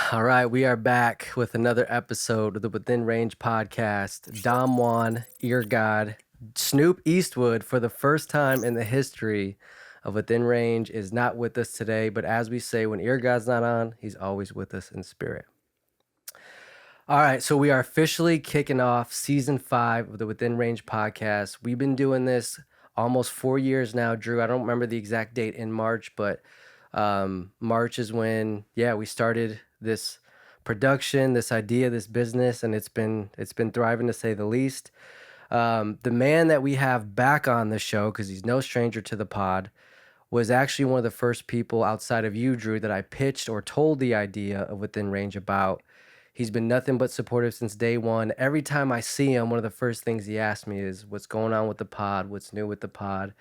All right, we are back with another episode of the Within Range podcast. Dom Juan, Ear God, Snoop Eastwood, for the first time in the history of Within Range, is not with us today. But as we say, when Ear God's not on, he's always with us in spirit. All right, so we are officially kicking off season 5 of the Within Range podcast. We've been doing this almost 4 years now, Drew. I don't remember the exact date in March, but March is when, we started this production, this idea, this business, and it's been thriving to say the least. The man that we have back on the show, because he's no stranger to the pod, was actually one of the first people outside of you, Drew, that I pitched or told the idea of Within Range about. He's been nothing but supportive since day one. Every time I see him, one of the first things he asks me is, what's going on with the pod? What's new with the pod?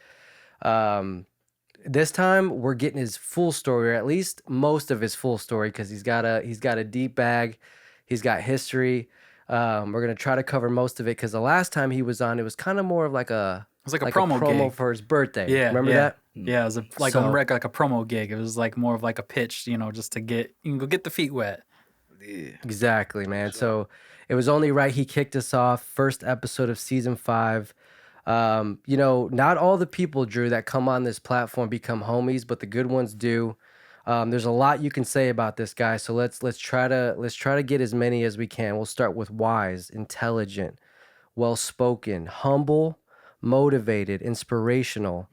This time we're getting his full story, or at least most of his full story, because he's got a deep bag. He's got history. We're gonna try to cover most of it, because the last time he was on, it was kind of more of like a promo promo gig for his birthday. Yeah, Remember yeah. that? Yeah, it was like a promo gig. It was like more of like a pitch, just to get the feet wet. Yeah. Exactly, man. So it was only right he kicked us off. First episode of season 5. Not all the people, Drew, that come on this platform become homies, but the good ones do. There's a lot you can say about this guy, so let's try to get as many as we can. We'll start with wise, intelligent, well-spoken, humble, motivated, inspirational,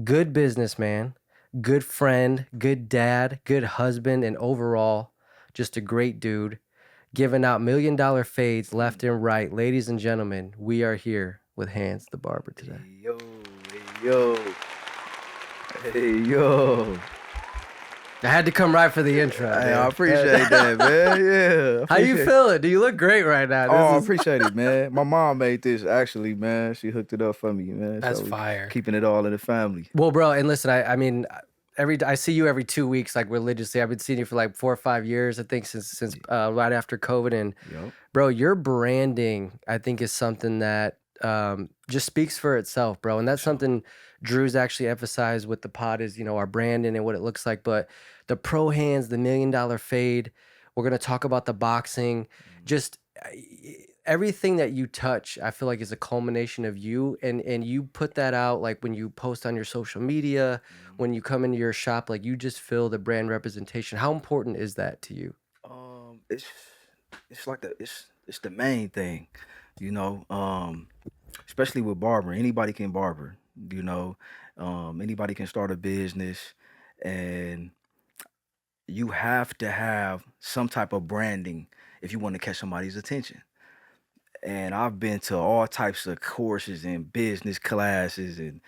good businessman, good friend, good dad, good husband, and overall just a great dude, giving out $1 million fades left and right. Ladies and gentlemen, we are here with Handz Tha Barber today. Hey, yo. I had to come right for the intro. Hey, I appreciate that, man. Yeah. How you feeling? Do you look great right now? I appreciate it, man. My mom made this, actually, man. She hooked it up for me, man. That's fire. Keeping it all in the family. Well, bro, and listen, I mean, I see you every 2 weeks, like religiously. I've been seeing you for like 4 or 5 years, I think, since right after COVID. And bro, your branding, I think, is something that just speaks for itself, bro. And that's something Drew's actually emphasized with the pod is, our branding and what it looks like. But the pro hands, the $1 million fade, we're gonna talk about the boxing, just everything that you touch, I feel like is a culmination of you, and you put that out like when you post on your social media, when you come into your shop, like you just feel the brand representation. How important is that to you? It's like it's the main thing, especially with barbering. Anybody can barber, anybody can start a business, and you have to have some type of branding if you want to catch somebody's attention. And I've been to all types of courses and business classes, and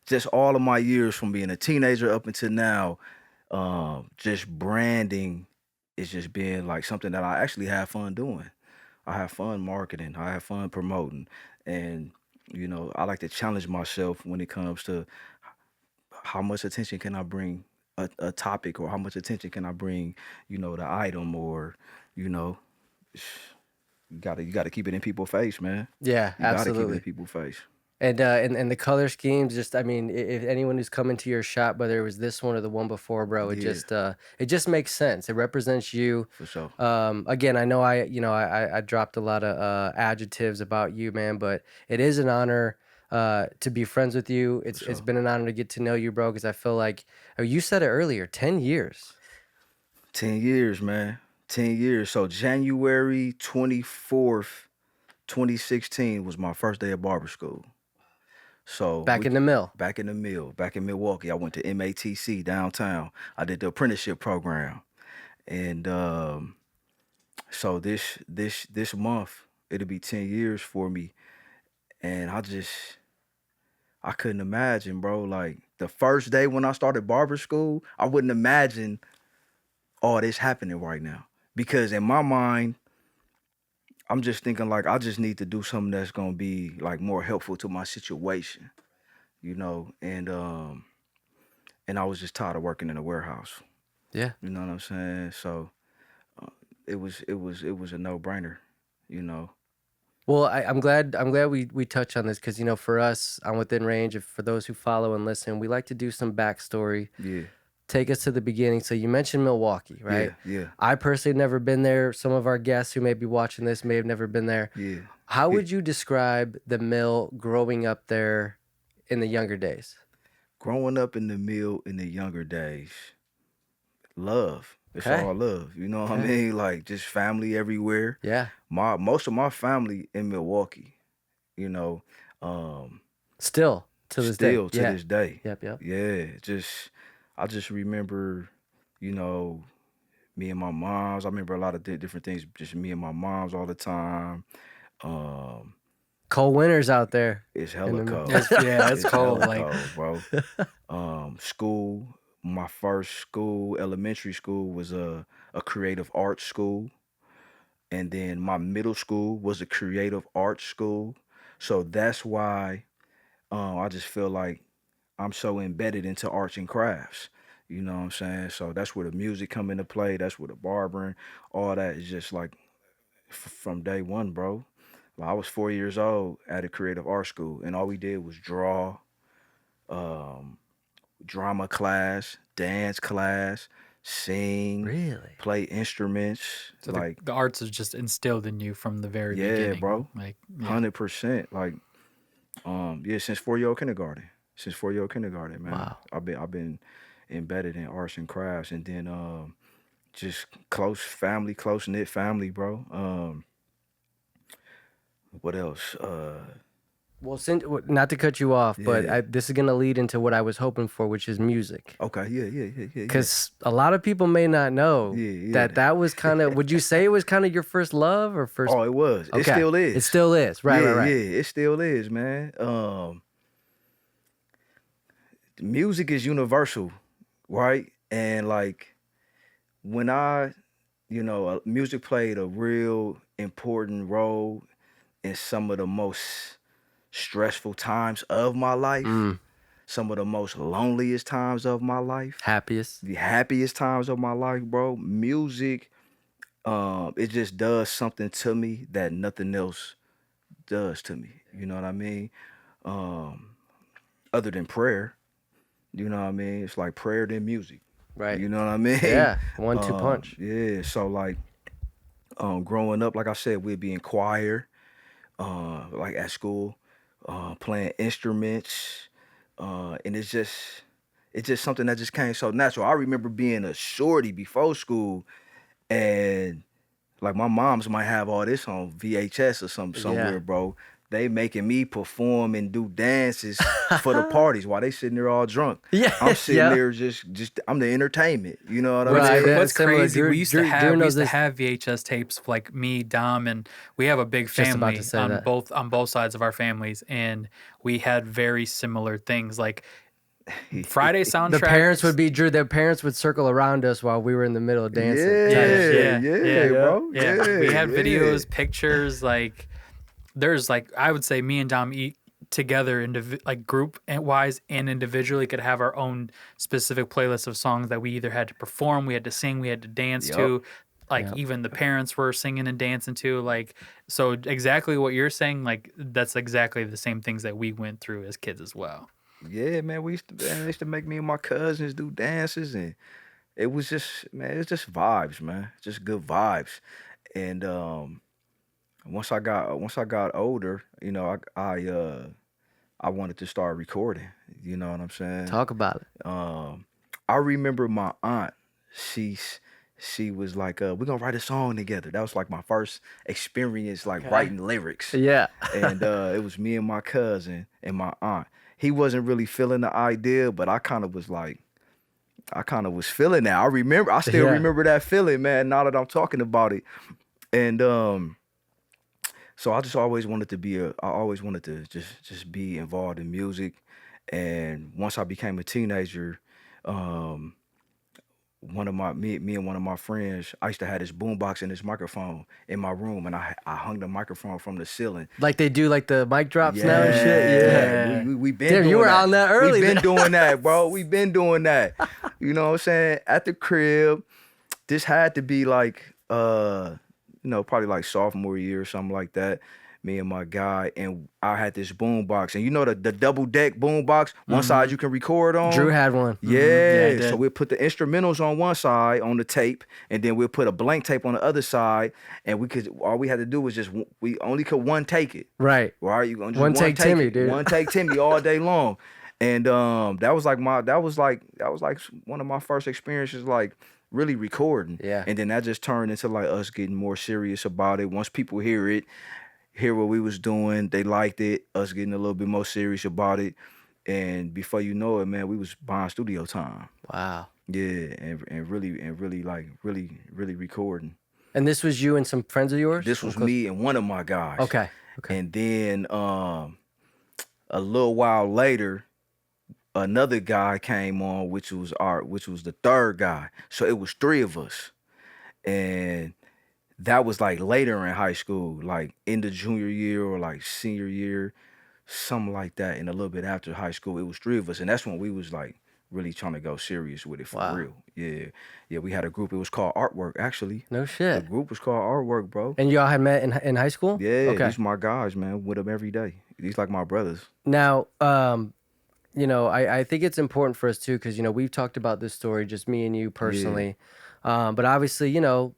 just all of my years from being a teenager up until now, just branding is just being like something that I actually have fun doing. I have fun marketing. I have fun promoting. And, I like to challenge myself when it comes to how much attention can I bring a topic, or how much attention can I bring, the item, or, you gotta keep it in people's face, man. Yeah, You gotta keep it absolutely. in people's face. And the color schemes, just, I mean, if anyone who's coming to your shop, whether it was this one or the one before, bro, it just makes sense. It represents you. For sure. Again, I know I dropped a lot of adjectives about you, man, but it is an honor to be friends with you. It's been an honor to get to know you, bro, because I feel like, you said it earlier, 10 years. 10 years, man. 10 years. So January 24th, 2016 was my first day of barber school. So Back in the mill. Back in Milwaukee. I went to MATC downtown. I did the apprenticeship program. And so this month, it'll be 10 years for me. And I couldn't imagine, bro. Like the first day when I started barber school, I wouldn't imagine all this happening right now. Because in my mind, I'm just thinking like I just need to do something that's gonna be like more helpful to my situation, and I was just tired of working in a warehouse. Yeah. You know what I'm saying? So it was a no-brainer, Well, I'm glad we touched on this, because for us on Within Range, if for those who follow and listen, we like to do some backstory Yeah. take us to the beginning. So you mentioned Milwaukee, right? Yeah. I personally never been there. Some of our guests who may be watching this may have never been there. Yeah. How Yeah. would you describe the mill growing up there in the younger days? Growing up in the mill in the younger days, love. It's Okay. all love. You know what I Okay. mean? Like just family everywhere. Yeah. Most of my family in Milwaukee, you know, um, Still to this day. still to Yeah. this day. Yep. Yeah. I just remember, you know, me and my moms. I remember a lot of different things, just me and my moms all the time. Um, Cold winters out there. it's in hella the mill. cold. It's cold. hella Like, cold, bro. School, my first school, elementary school, was a creative arts school. And then my middle school was a creative arts school. So that's why I just feel like I'm so embedded into arts and crafts. You know what I'm saying? So that's where the music come into play. That's where the barbering, all that is just like from day one, bro. Like, I was 4 years old at a creative art school, and all we did was draw, um, drama class, dance class, sing, Really? play instruments. so Like, the arts is just instilled in you from the very yeah, beginning. bro, Like, yeah. 100%. Like, yeah, since 4 year old kindergarten. Since 4 year old kindergarten, man. Wow. I've been embedded in arts and crafts, and then just close family, close knit family, bro. What else? Well, not to cut you off, but Yeah. this is going to lead into what I was hoping for, which is music. Okay, yeah. Because a lot of people may not know Yeah. that was kind of, would you say it was kind of your first love or first? Oh, it was. It Okay. still is. It still is. Right. Yeah, it still is, man. Music is universal, right? And like when music played a real important role in some of the most stressful times of my life, some of the most loneliest times of my life, Happiest. the happiest times of my life, bro. Music, it just does something to me that nothing else does to me. You know what I mean? Other than prayer, you know what I mean? It's like prayer then music. Right. You know what I mean? Yeah. 1-2 punch. Yeah. So like, growing up, like I said, we'd be in choir, like at school, playing instruments, and it's just something that just came so natural. I remember being a shorty before school, and like my moms might have all this on VHS or somewhere, bro. They making me perform and do dances for the parties while they sitting there all drunk. Yeah. I'm sitting there just I'm the entertainment. You know what I Right, mean? yeah. What's similar. crazy? Drew- we used Drew- to have Drew we knows used to this. have VHS tapes like me, Dom, and we have a big Just about family to say on that. both sides of our families, and we had very similar things like Friday soundtrack. The parents would be Drew. Their parents would circle around us while we were in the middle of dancing. Yeah, bro. Yeah, we had yeah. videos, pictures. Like there's like I would say me and Dom eat together like group wise and individually could have our own specific playlist of songs that we either had to perform, we had to sing, we had to dance to. Like even the parents were singing and dancing to. Like so exactly what you're saying. Like that's exactly the same things that we went through as kids as well. Yeah, man. They used to make me and my cousins do dances, and it was just vibes, man. Just good vibes. And once I got older, you know, I wanted to start recording. You know what I'm saying? Talk about it. I remember my aunt. She was like, "We're gonna write a song together." That was like my first experience, like writing lyrics. Yeah. And it was me and my cousin and my aunt. He wasn't really feeling the idea, but I kind of was feeling that. I still remember that feeling, man, now that I'm talking about it. And so I just always wanted to just be involved in music. And once I became a teenager, me and one of my friends, I used to have this boombox and this microphone in my room, and I hung the microphone from the ceiling. Like they do like the mic drops now and shit. Yeah. We been Damn, doing you were that. on that early We been then. doing that, bro. We been doing that. You know what I'm saying? At the crib, this had to be like, probably like sophomore year or something like that. me and my guy, and I had this boom box, and you know the double deck boom box. One side you can record on. Drew had one. Yeah, I Yeah, so did. we'll put the instrumentals on one side on the tape, and then we'll put a blank tape on the other side, and all we had to do was we only could one take it. Right. Right, you gonna just One take Timmy, it, dude. one take Timmy all day long, and that was like one of my first experiences, like really recording. Yeah. And then that just turned into like us getting more serious about it. Once people hear what we was doing, they liked it. Us getting a little bit more serious about it, and before you know it, man, we was buying studio time. Wow. Yeah, and really recording. And this was you and some friends of yours? This was me and one of my guys. Okay. And then a little while later, another guy came on, which was the third guy. So it was three of us. And that was like later in high school, like in the junior year or like senior year, something like that. And a little bit after high school, it was three of us. And that's when we was like really trying to go serious with it for Wow. real. Yeah. Yeah, we had a group. It was called Artwork, actually. No The shit. group was called Artwork, bro. And y'all had met in high school? Yeah, Okay. these my guys, man. With them every day. These like my brothers. Now, you know, I think it's important for us too, because, you know, we've talked about this story, just me and you personally. But obviously, you know,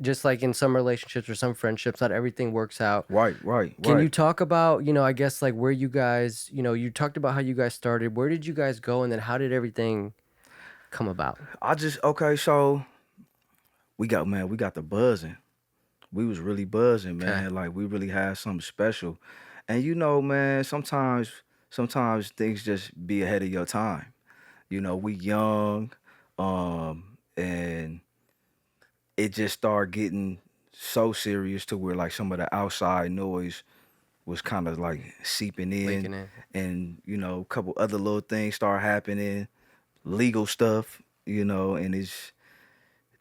just like in some relationships or some friendships, not everything works out. Right. Can you talk about, you know, I guess like where you guys, you know, you talked about how you guys started. Where did you guys go? And then how did everything come about? So we got the buzzing. We was really buzzing, man. Okay. Like we really had something special. And you know, man, sometimes things just be ahead of your time. You know, we young, and it just started getting so serious to where like some of the outside noise was kind of like seeping Leaking in, in. and you know, a couple other little things start happening, legal stuff, you know, and it's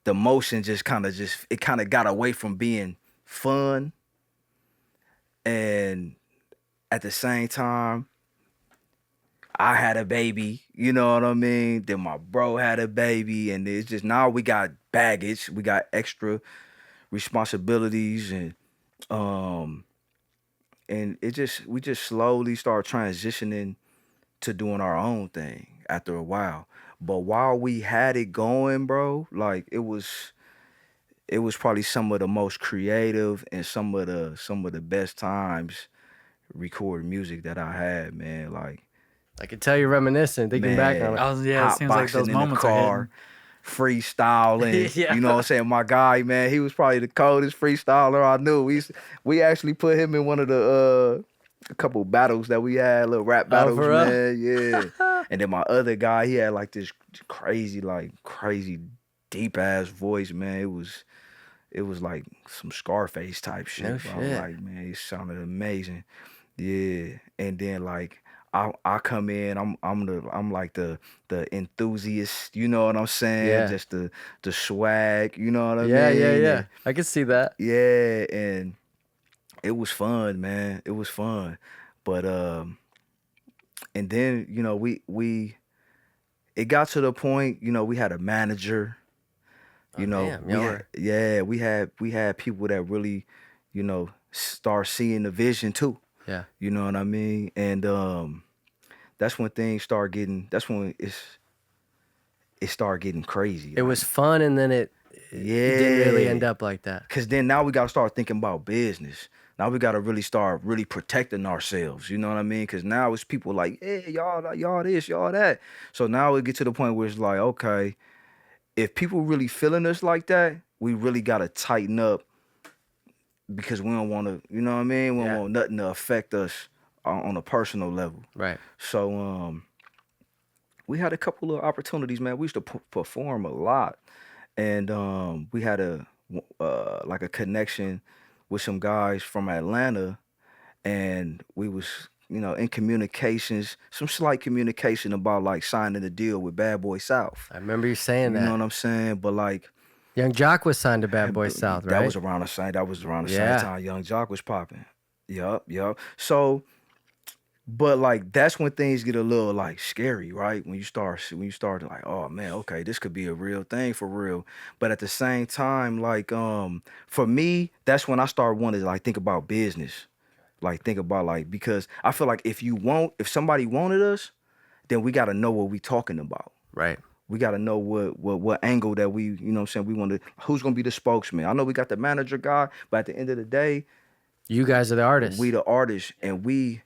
the motion just kind of got away from being fun, and at the same time I had a baby, you know what I mean? Then my bro had a baby, and it's just now we got baggage, we got extra responsibilities, and we just slowly start transitioning to doing our own thing after a while. But while we had it going, bro, like it was probably some of the most creative and some of the best times recording music that I had, man. Like, I could tell you're reminiscing, thinking back on it. It seems like those hotboxing in the moments are car, hitting. freestyling. Yeah. You know what I'm saying? My guy, man, he was probably the coldest freestyler I knew. We actually put him in one of the a couple battles that we had, little rap battles, for real? man. Yeah. And then my other guy, he had like this crazy deep ass voice, man. It was like some Scarface type shit. No bro. shit. Like, man, it sounded amazing. Yeah. And then like I come in, I'm like the enthusiast, you know what I'm saying? Yeah. Just the swag, you know what I Yeah, mean? yeah. I can see that. Yeah, and it was fun, man. It was fun. But and then, you know, it got to the point, you know, we had a manager. You know, damn, we had people that really, you know, start seeing the vision too. Yeah. You know what I mean? And that's when things start getting. That's when it started getting crazy. It was fun, and then it didn't really end up like that. Cause then now we gotta start thinking about business. Now we gotta really start protecting ourselves. You know what I mean? Cause now it's people like, hey, y'all this, y'all that. So now we get to the point where it's like, okay, if people really feeling us like that, we really gotta tighten up, because we don't want to, you know what I mean? We don't want nothing to affect us on a personal level. Right. So we had a couple of opportunities, man. We used to perform a lot, and we had like a connection with some guys from Atlanta, and we was, you know, in communications, some slight communication about like signing a deal with Bad Boy South. I remember you saying You that. know what I'm saying? But like, Young Jock was signed to Bad Boy South, right? that was around the same time Young Jock was popping. Yup. So, but like that's when things get a little like scary, right? When you start like, oh man, okay, this could be a real thing for real. But at the same time, like for me, that's when I started wanting to like think about business. Like think about like, because I feel like if somebody wanted us, then we got to know what we talking about. Right. We got to know what angle that we, you know what I'm saying, we want to, who's going to be the spokesman. I know we got the manager guy, but at the end of the day, You guys are the artists. we the artists, and we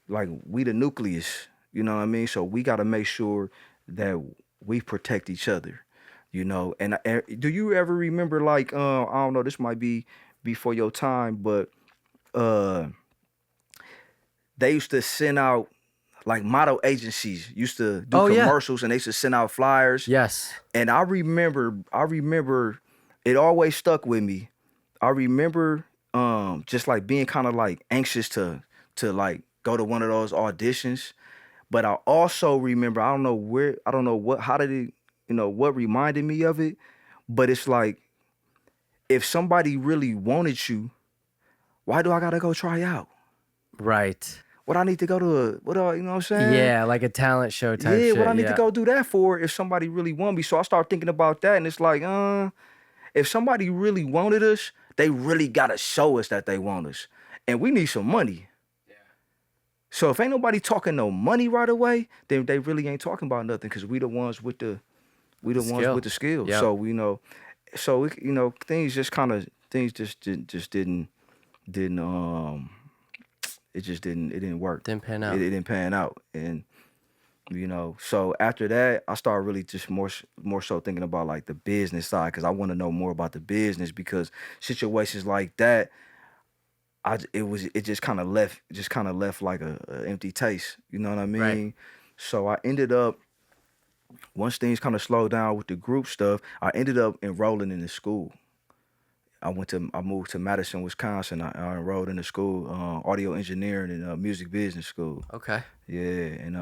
the nucleus, you know what I mean? So we got to make sure that we protect each other, you know? And do you ever remember, like, I don't know, this might be before your time, but they used to send out, like, model agencies used to do commercials, and they used to send out flyers. Yes. And I remember it always stuck with me. I remember just like being kind of like anxious to like go to one of those auditions. But I also remember, I don't know what reminded me of it, but it's like, if somebody really wanted you, why do I gotta go try out? Right. What I need to go to you know what I'm saying? Yeah, like a talent show type shit. What I need to go do that for if somebody really want me. So I start thinking about that, and it's like, if somebody really wanted us, they really gotta show us that they want us. And we need some money. Yeah. So if ain't nobody talking no money right away, then they really ain't talking about nothing, because we the ones with the skill. Yep. So things just didn't it didn't work. Didn't pan out. It didn't pan out. And so after that, I started really just more so thinking about like the business side, because I want to know more about the business, because situations like that, it just kind of left like a empty taste. You know what I mean? Right. So I ended up, once things kind of slowed down with the group stuff, I ended up enrolling in the school. I moved to Madison, Wisconsin. I enrolled in the school, audio engineering and music business school. Okay. Yeah, and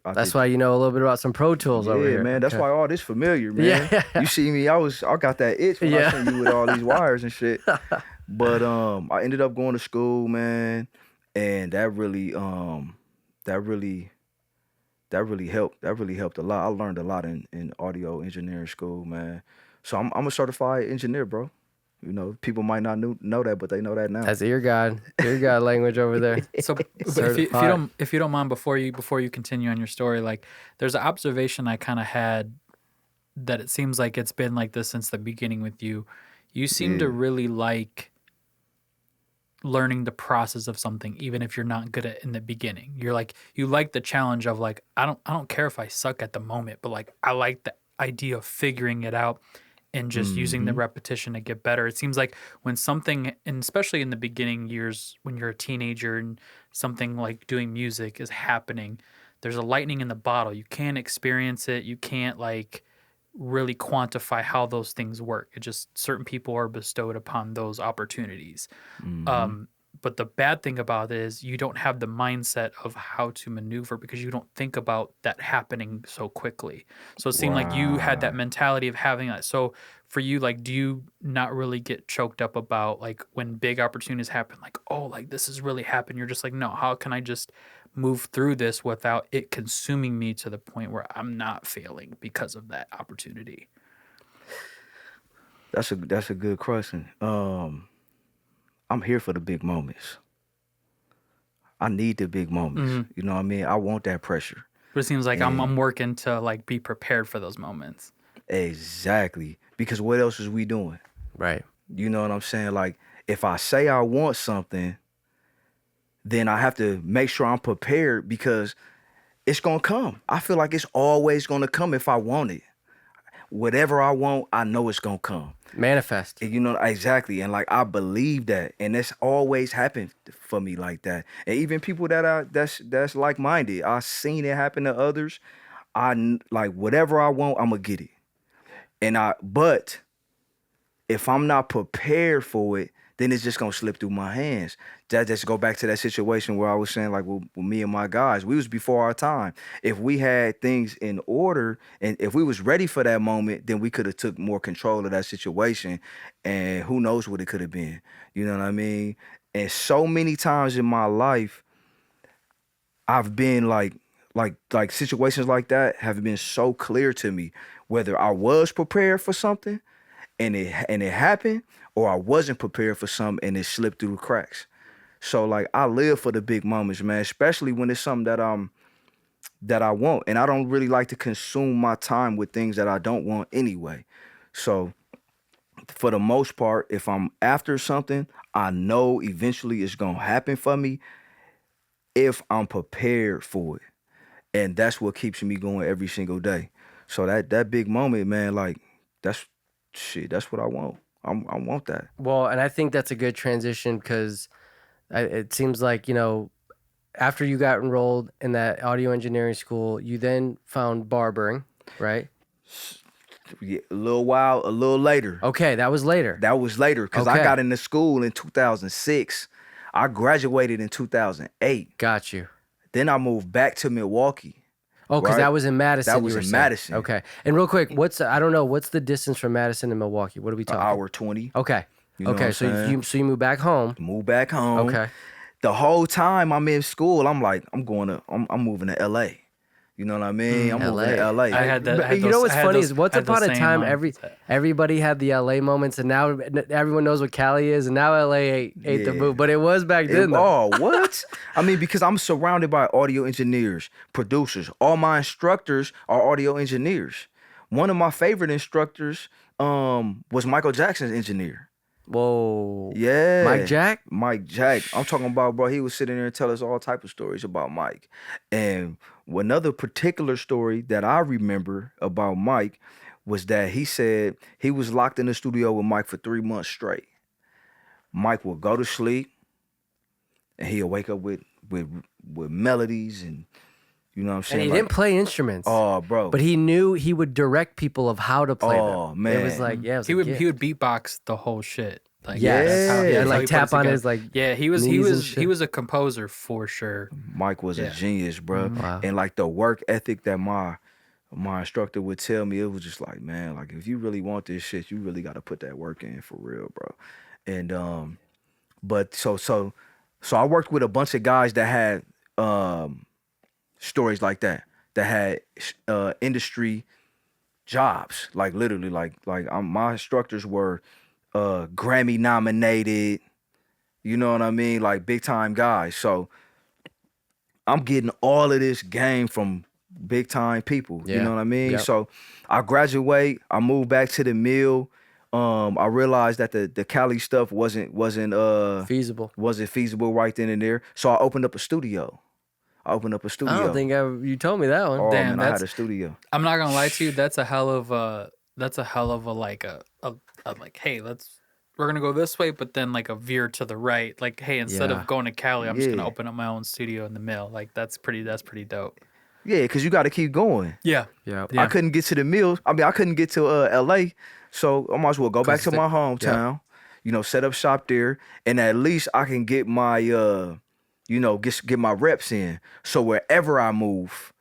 that's why you know a little bit about some Pro Tools over here. Yeah, man. That's Okay. why all this familiar, man. Yeah. You see me, I got that itch when I seen you with all these wires and shit. But I ended up going to school, man, and that really helped. That really helped a lot. I learned a lot in audio engineering school, man. So I'm a certified engineer, bro. You know, people might not know that, but they know that now. That's ear god language over there. So if you don't mind, before you continue on your story, like, there's an observation I kind of had that it seems like it's been like this since the beginning with you. You seem to really like learning the process of something, even if you're not good at it in the beginning. You like the challenge of like, I don't care if I suck at the moment, but like I like the idea of figuring it out and just using the repetition to get better. It seems like when something, and especially in the beginning years when you're a teenager and something like doing music is happening, there's a lightning in the bottle. You can't experience it. You can't like really quantify how those things work. It just, certain people are bestowed upon those opportunities. But the bad thing about it is you don't have the mindset of how to maneuver, because you don't think about that happening so quickly. So it seemed like you had that mentality of having that. So for you, like, do you not really get choked up about like when big opportunities happen, like, oh, like this has really happened? You're just like, no, how can I just move through this without it consuming me to the point where I'm not failing because of that opportunity? That's a good question. I'm here for the big moments. I need the big moments. You know what I mean? I want that pressure. But it seems like I'm working to like be prepared for those moments. Exactly. Because what else is we doing? Right. You know what I'm saying? Like, if I say I want something, then I have to make sure I'm prepared, because it's going to come. I feel like it's always going to come if I want it. Whatever I want, I know it's going to come. Manifest. You know, exactly. And like, I believe that. And that's always happened for me like that. And even people that's like-minded, I've seen it happen to others. Like, whatever I want, I'm going to get it. But if I'm not prepared for it, then it's just gonna slip through my hands. That just go back to that situation where I was saying, like, with me and my guys, we was before our time. If we had things in order, and if we was ready for that moment, then we could have took more control of that situation, and who knows what it could have been. You know what I mean? And so many times in my life, I've been like situations like that have been so clear to me, whether I was prepared for something and it happened, or I wasn't prepared for something and it slipped through the cracks. So like I live for the big moments, man, especially when it's something that I want. And I don't really like to consume my time with things that I don't want anyway. So for the most part, if I'm after something, I know eventually it's gonna happen for me if I'm prepared for it. And that's what keeps me going every single day. So that big moment, man, like that's shit, that's what I want. I want that. Well, and I think that's a good transition because it seems like, after you got enrolled in that audio engineering school, you then found barbering, right? Yeah, a little later. Okay, that was later. That was later because I Okay. got into school in 2006. I graduated in 2008. Got you. Then I moved back to Milwaukee. Oh, because Right. that was in Madison. That was you were in saying. Madison. Okay. And real quick, what's the distance from Madison to Milwaukee? What are we An talking? hour 20. Okay. You know what Okay. I'm So saying? you moved back home. Moved back home. Okay. The whole time I'm in school, I'm like, I'm moving to LA. You know what I mean? I'm moving to LA. I had that. But I had you know those- what's I had funny those- is once I had those upon a same time mindset. everybody had the LA moments, and now everyone knows what Cali is, and now LA ate the Yeah. move. But it was back then. though. Oh, what? I mean, because I'm surrounded by audio engineers, producers. All my instructors are audio engineers. One of my favorite instructors was Michael Jackson's engineer. Whoa. Yeah. Mike Jack? Mike Jack. I'm talking about, bro, he was sitting there and tell us all type of stories about Mike. And another particular story that I remember about Mike was that he said he was locked in the studio with Mike for 3 months straight. Mike would go to sleep and he'll wake up with melodies and you know what I'm And saying? he Like, didn't play instruments. oh, bro. But he knew he would direct people of how to play Oh, them. man. It was like, yeah, it was He a would gift. he would beatbox the whole shit. Like Yes. that's how, Yeah. that's And how like he put tap it on together. his like Yeah, he was knees and shit. he was a composer for sure. Mike was a Yeah. genius, bro. Wow. And like the work ethic that my instructor would tell me, it was just like, man, like if you really want this shit, you really got to put that work in for real, bro. And but so I worked with a bunch of guys that had stories like that had industry jobs, like literally, like my instructors were Grammy nominated, you know what I mean, like big time guys. So I'm getting all of this game from big time people. You Yeah. know what I mean? Yep. So I graduate, I moved back to the mill. I realized that the Cali stuff wasn't feasible. feasible right then and there. So I opened up a studio. I don't think you told me that one. Oh Damn, man, I had that's- a studio. I'm not gonna lie to you. That's a hell of a like a like, hey, we're gonna go this way, but then like a veer to the right. Like, hey, instead Yeah. of going to Cali, I'm just gonna Yeah. open up my own studio in the mill. Like that's pretty dope. Yeah, because you got to keep going. Yeah. Yeah. Yeah. I couldn't get to the mill. I mean, I couldn't get to LA, so I might as well go back to my hometown. You know, set up shop there, and at least I can get my get my reps in. So wherever I move,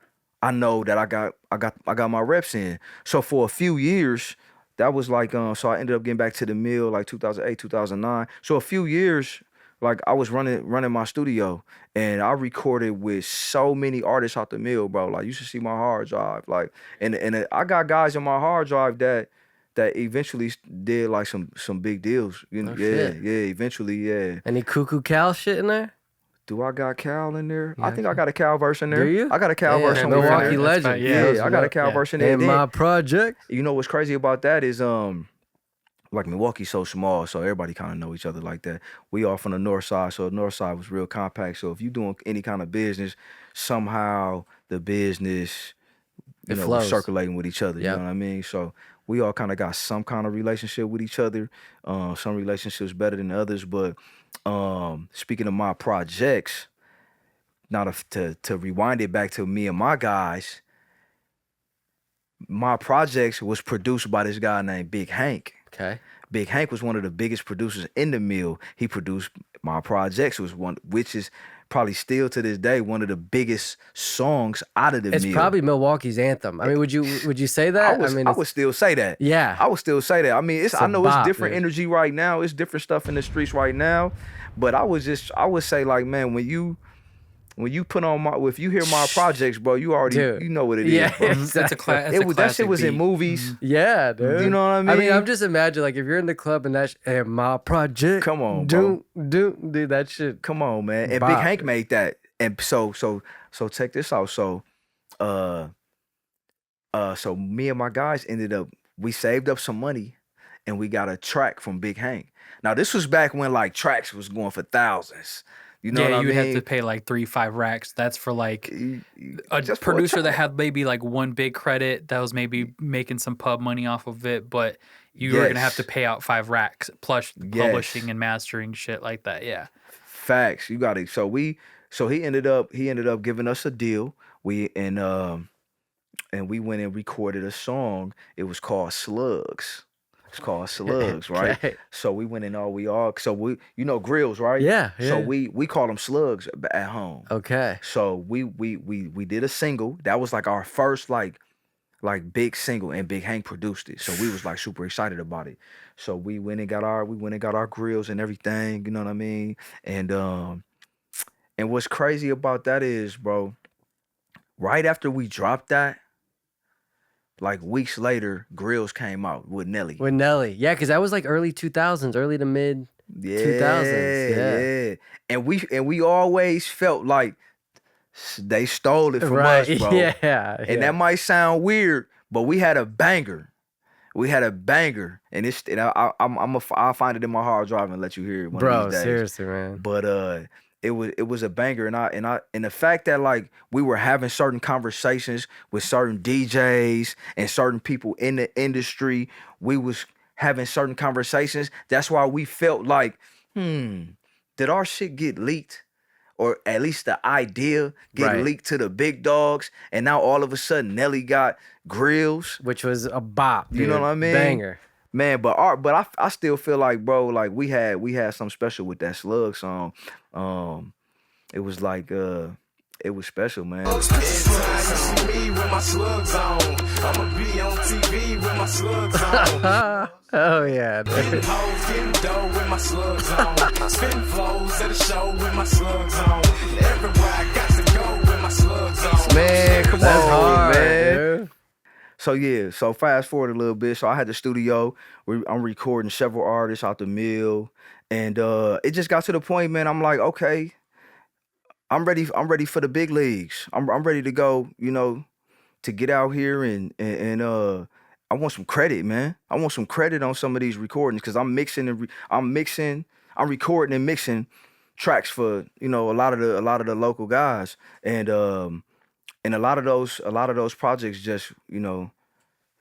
I know that I got my reps in. So for a few years, that was like so I ended up getting back to the mill like 2008, 2009. So a few years, like I was running my studio, and I recorded with so many artists out the mill, bro. Like you should see my hard drive, like and I got guys in my hard drive that eventually did like some big deals. You know, Oh, shit. eventually, yeah. Any Cuckoo Cal shit in there? Do I got Cal in there? I Yeah. think I got a Cal verse in there. Do you? I got a Cal Yeah, verse somewhere in Milwaukee there. legend. That's Yeah, right, I got a yeah. Cal Yeah. verse in there. In Then, my project. you know what's crazy about that is like Milwaukee's so small, so everybody kind of know each other like that. We all from the north side, so the north side was real compact. So if you doing any kind of business, somehow the business, It was flows. circulating with each other. Yep. You know what I mean? So we all kind of got some kind of relationship with each other. Some relationships better than others. But speaking of my projects, now to rewind it back to me and my guys, my projects was produced by this guy named Big Hank. Okay. Big Hank was one of the biggest producers in the mill. He produced my projects, which is probably still to this day one of the biggest songs out of the It's mill. probably Milwaukee's anthem. I mean, would you say that? I mean, would still say that. yeah. I would still say that. I mean, It's I a know it's bop, different dude. energy right now. It's different stuff in the streets right now. But I would say like, man, when you when you put on my, if you hear my projects, bro, you already, Dude. you know what it is, Yeah, bro. It's a exactly. It was, that shit was in movies. Yeah, dude. You know what I mean? I mean, I'm just imagining, like, if you're in the club and that's hey, my project. Come on, bro. Dude, that shit. Come on, man. And Big Bop. Hank made that. And so check this out. So so me and my guys we saved up some money and we got a track from Big Hank. Now this was back when like tracks was going for thousands. You know what I you would mean? have to pay like 3-5 racks. That's for like a Just for a producer that track. had maybe like one big credit that was maybe making some pub money off of it, but you were gonna have to Yes. pay out 5 racks plus Yes. publishing and mastering shit like that. Yeah. Facts. You got it. So he ended up giving us a deal. We we went and recorded a song. It was called Slugs. It's called Slugs, right? Okay. So we went in so we grills, right? Yeah, So yeah. we call them slugs at home. Okay. So we did a single. That was like our first like big single, and Big Hank produced it. So we was like super excited about it. So we went and got our grills and everything, you know what I mean? And what's crazy about that is, bro, right after we dropped that, like weeks later, Grills came out with Nelly. With Nelly. Yeah, because that was like early 2000s, early to mid 2000s. Yeah. And we always felt like they stole it from Right. us, bro. Yeah. And that might sound weird, but we had a banger. And I'll find it in my hard drive and let you hear it one Bro, of these days. seriously, man. But it was a banger, and the fact that like we were having certain conversations with certain DJs and certain people in the industry, we was having certain conversations. That's why we felt like, did our shit get leaked? Or at least the idea get Right. leaked to the big dogs, and now all of a sudden Nelly got Grills. Which was a bop. You know dude. what I mean? Banger. Man, but I still feel like, bro, like we had something special with that Slug song. It was like it was special, man. You see me with my slugs on. I'ma be on TV with my slugs on. Oh, yeah. Dude. Getting hoes, getting dough with my slugs on. Spin flows at a show with my slugs on. Everywhere I got to go with my slugs on. Man, come That's on, hard, man. dude. So yeah, so fast forward a little bit. So I had the studio. I'm recording several artists out the mill, and it just got to the point, man. I'm like, okay, I'm ready for the big leagues. I'm ready to go, to get out here and I want some credit, man. I want some credit on some of these recordings because I'm recording and mixing tracks for a lot of the local guys, and a lot of those projects just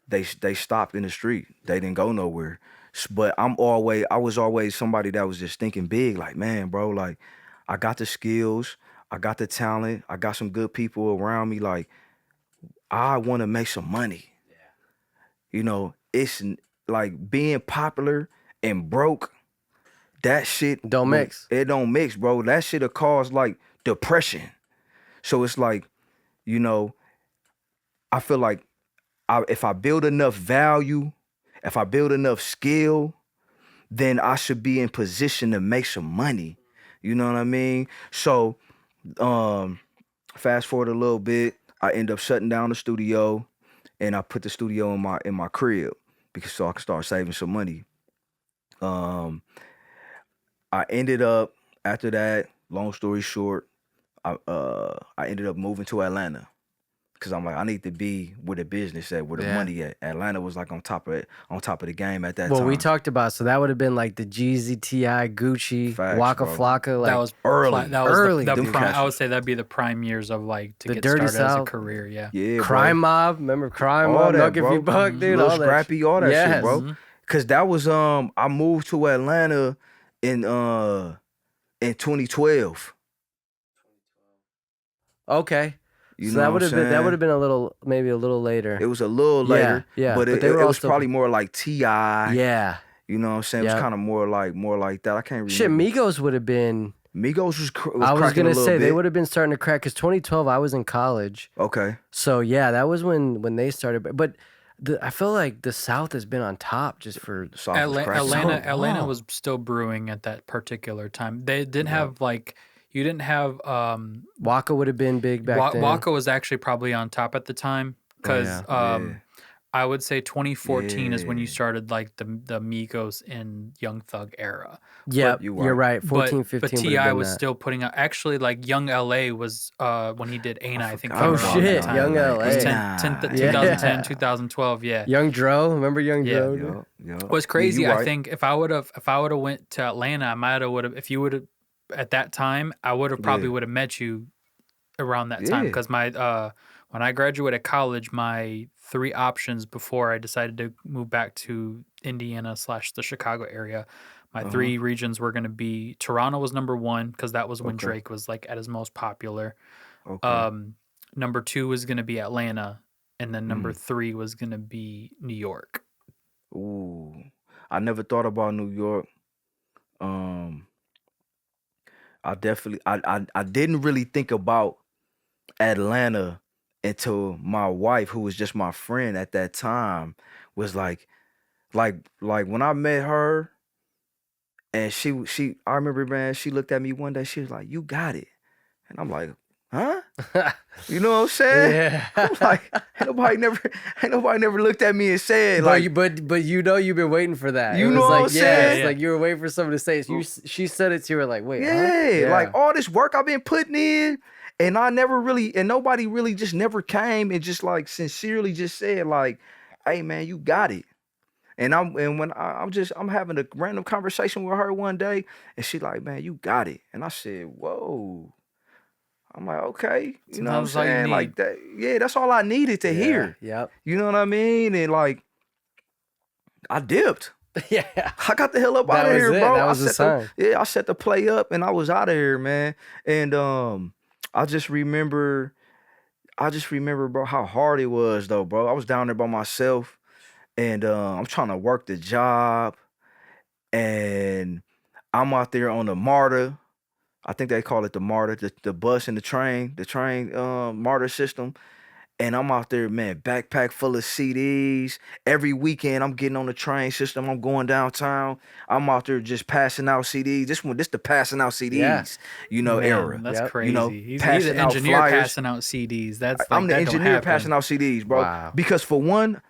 they stopped in the street. They didn't go nowhere. But I was always somebody that was just thinking big, like, man, bro, like I got the skills, I got the talent, I got some good people around me. Like I want to make some money. It's like being popular and broke. That shit Don't mix. It don't mix, bro. That shit'll cause like depression. So it's like, I feel like if I build enough value, if I build enough skill, then I should be in position to make some money. You know what I mean? So, fast forward a little bit, I end up shutting down the studio, and I put the studio in my crib so I can start saving some money. I ended up after that. Long story short, I ended up moving to Atlanta because I'm like, I need to be where the business at, where the Yeah. money at. Atlanta was like on top of the game at that Well, time. we talked about, so that would have been like the Jeezy, T.I., Gucci, Facts, Waka bro. Flocka. Like, That was early. That was Early, the dude. prime, I would say that'd be the prime years of like to The get Dirty started as a South. career. Yeah. Yeah, bro. Crime Mob. Remember Crime All Mob? that, Don't give bro. you buck, dude. Lil All that Scrappy, all that Yes. shit, bro. Cause that was I moved to Atlanta in 2012. Okay. You So know that what would I'm have been saying? maybe a little later. It was a little Yeah, later, yeah, but but it they were was also- probably more like T.I. Yeah. You know what I'm saying? It Yep. was kind of more like that. I can't remember. Shit, Migos would have been. Migos was I was cracking a gonna little say they bit. would have been starting to crack because 2012 I was in college. Okay. So yeah, that was when they started. But I feel like the South has been on top just for. South was cracking. Atlanta long. was still brewing at that particular time. They didn't have like you didn't have Waka would have been big back then. Waka was actually probably on top at the time because Yeah. I would say 2014 is when you Yeah. started like the Migos and Young Thug era. Yep, you you're right. right. 14, But 15 would have T.I. been was that. still putting out, actually, like Young L.A. was when he did Ain't I think forgot came Oh, around about shit, that time. Young It L.A. was Nah. 2010, Yeah. 2012, yeah. Young Dro, remember Young Yeah. Dro? Yup. What's crazy, you I right. think if I would have went to Atlanta, I might have would have if you would have at that time, I would have probably Yeah. would have met you around that time Yeah. because my when I graduated college, my 3 options before I decided to move back to Indiana / the Chicago area, my 3 regions were going to be Toronto was number 1 because that was when Okay. Drake was like at his most popular. Okay. Number 2 was going to be Atlanta, and then number Mm. 3 was going to be New York. Ooh. I never thought about New York. I definitely I didn't really think about Atlanta until my wife, who was just my friend at that time, was like when I met her, and she I remember, man, she looked at me one day, she was like, "You got it." And I'm like, "Huh?" You know what I'm saying? Yeah. I'm like, ain't nobody never looked at me and said But like, you know you've been waiting for that. You It was know what like, I'm yeah, saying? it's like you were waiting for someone to say it. She said it to you, were like, wait, huh? yeah, like all this work I've been putting in, and nobody really just never came and just like sincerely just said like, "Hey man, you got it." And I'm having a random conversation with her one day, and she like, "Man, you got it." And I said, "Whoa." I'm like, "Okay," you know what I'm Sometimes that's all you saying? Like need. that, yeah, that's all I needed to hear. Yep. You know what I mean? And like, I dipped. Yeah. I got the hell up That out of was here, it. bro. That was the sign. I set the play up and I was out of here, man. And I just remember, bro, how hard it was though, bro. I was down there by myself, and I'm trying to work the job, and I'm out there on the MARTA. I think they call it the MARTA, the bus and the train MARTA system. And I'm out there, man, backpack full of CDs. Every weekend, I'm getting on the train system. I'm going downtown. I'm out there just passing out CDs. This the passing out CDs, Yeah. era. Man, that's Yep. crazy. You know, he's passing an out engineer flyers. passing out CDs. That's like I'm the that don't engineer happen. passing out CDs, bro. Wow. Because for one,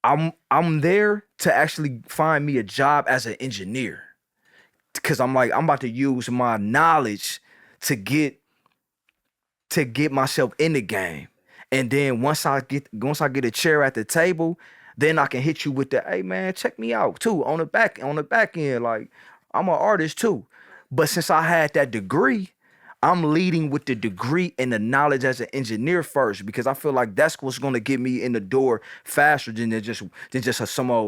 I'm there to actually find me a job as an engineer. Because I'm about to use my knowledge to get myself in the game. And then once I get a chair at the table, then I can hit you with the, "Hey man, check me out too on the back end. Like, I'm an artist too." But since I had that degree, I'm leading with the degree and the knowledge as an engineer first, because I feel like that's what's gonna get me in the door faster than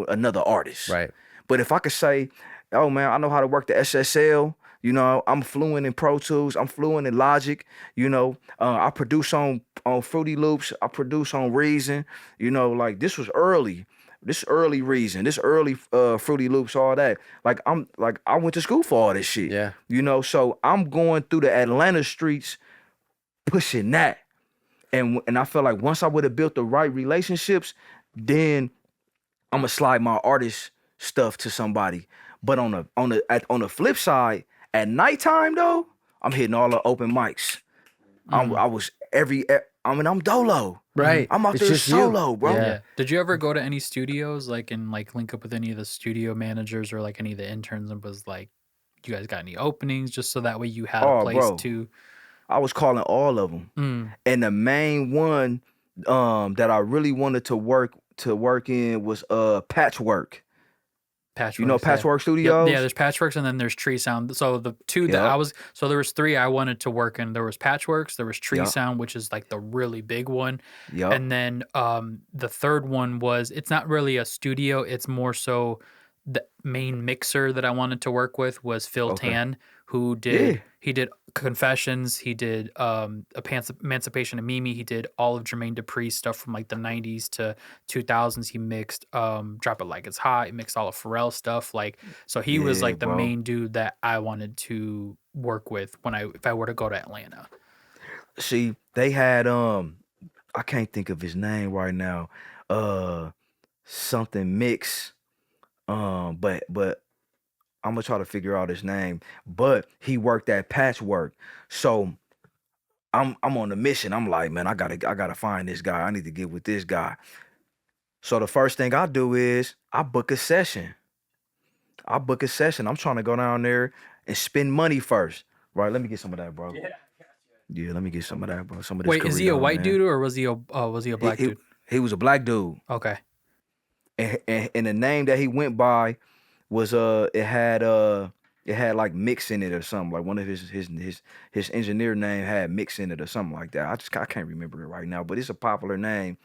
another artist. Right. But if I could say, "Oh man, I know how to work the SSL. You know, I'm fluent in Pro Tools. I'm fluent in Logic. You know, I produce on Fruity Loops. I produce on Reason. You know, like this was early. This early Reason. This early Fruity Loops. All that. Like I went to school for all this shit. Yeah. You know, so I'm going through the Atlanta streets, pushing that, and I feel like once I would have built the right relationships, then I'm gonna slide my artist stuff to somebody. But on the flip side, at nighttime though, I'm hitting all the open mics. I'm dolo. Right. I'm out It's there just you. solo, bro. Yeah. Yeah. Did you ever go to any studios and link up with any of the studio managers or like any of the interns and was like, "You guys got any openings?" Just so that way you had a Oh, place bro. to. I was calling all of them. And the main one that I really wanted to work in was Patchwork. Patchworks, You know Patchwork Yep. Studios? Yeah, there's Patchworks and then there's Tree Sound. So the two that Yep. there was 3 I wanted to work in. There was Patchworks, there was Tree Yep. Sound, which is like the really big one. Yep. And then the third one was, it's not really a studio, it's more so the main mixer that I wanted to work with was Phil Okay. Tan, who did he did Confessions, he did Emancipation of Mimi, he did all of Jermaine Dupri's stuff from like the 90s to 2000s. He mixed Drop It Like It's Hot, he mixed all of Pharrell stuff. Like, so he was Yeah, like the bro. main dude that I wanted to work with if I were to go to Atlanta. See, they had I can't think of his name right now. Something Mix. But I'm gonna try to figure out his name, but he worked at Patchwork. So I'm on a mission. I'm like, man, I gotta find this guy. I need to get with this guy. So the first thing I do is I book a session. I'm trying to go down there and spend money first. Right? Let me get some of that, bro. Yeah, let me get some of that, bro. Some of this. Wait, is he a Corrido, white man. dude or was he a black He, dude? he was a black dude. Okay. And the name that he went by was it had like Mix in it or something. Like one of his engineer name had Mix in it or something like that. I can't remember it right now, but it's a popular name.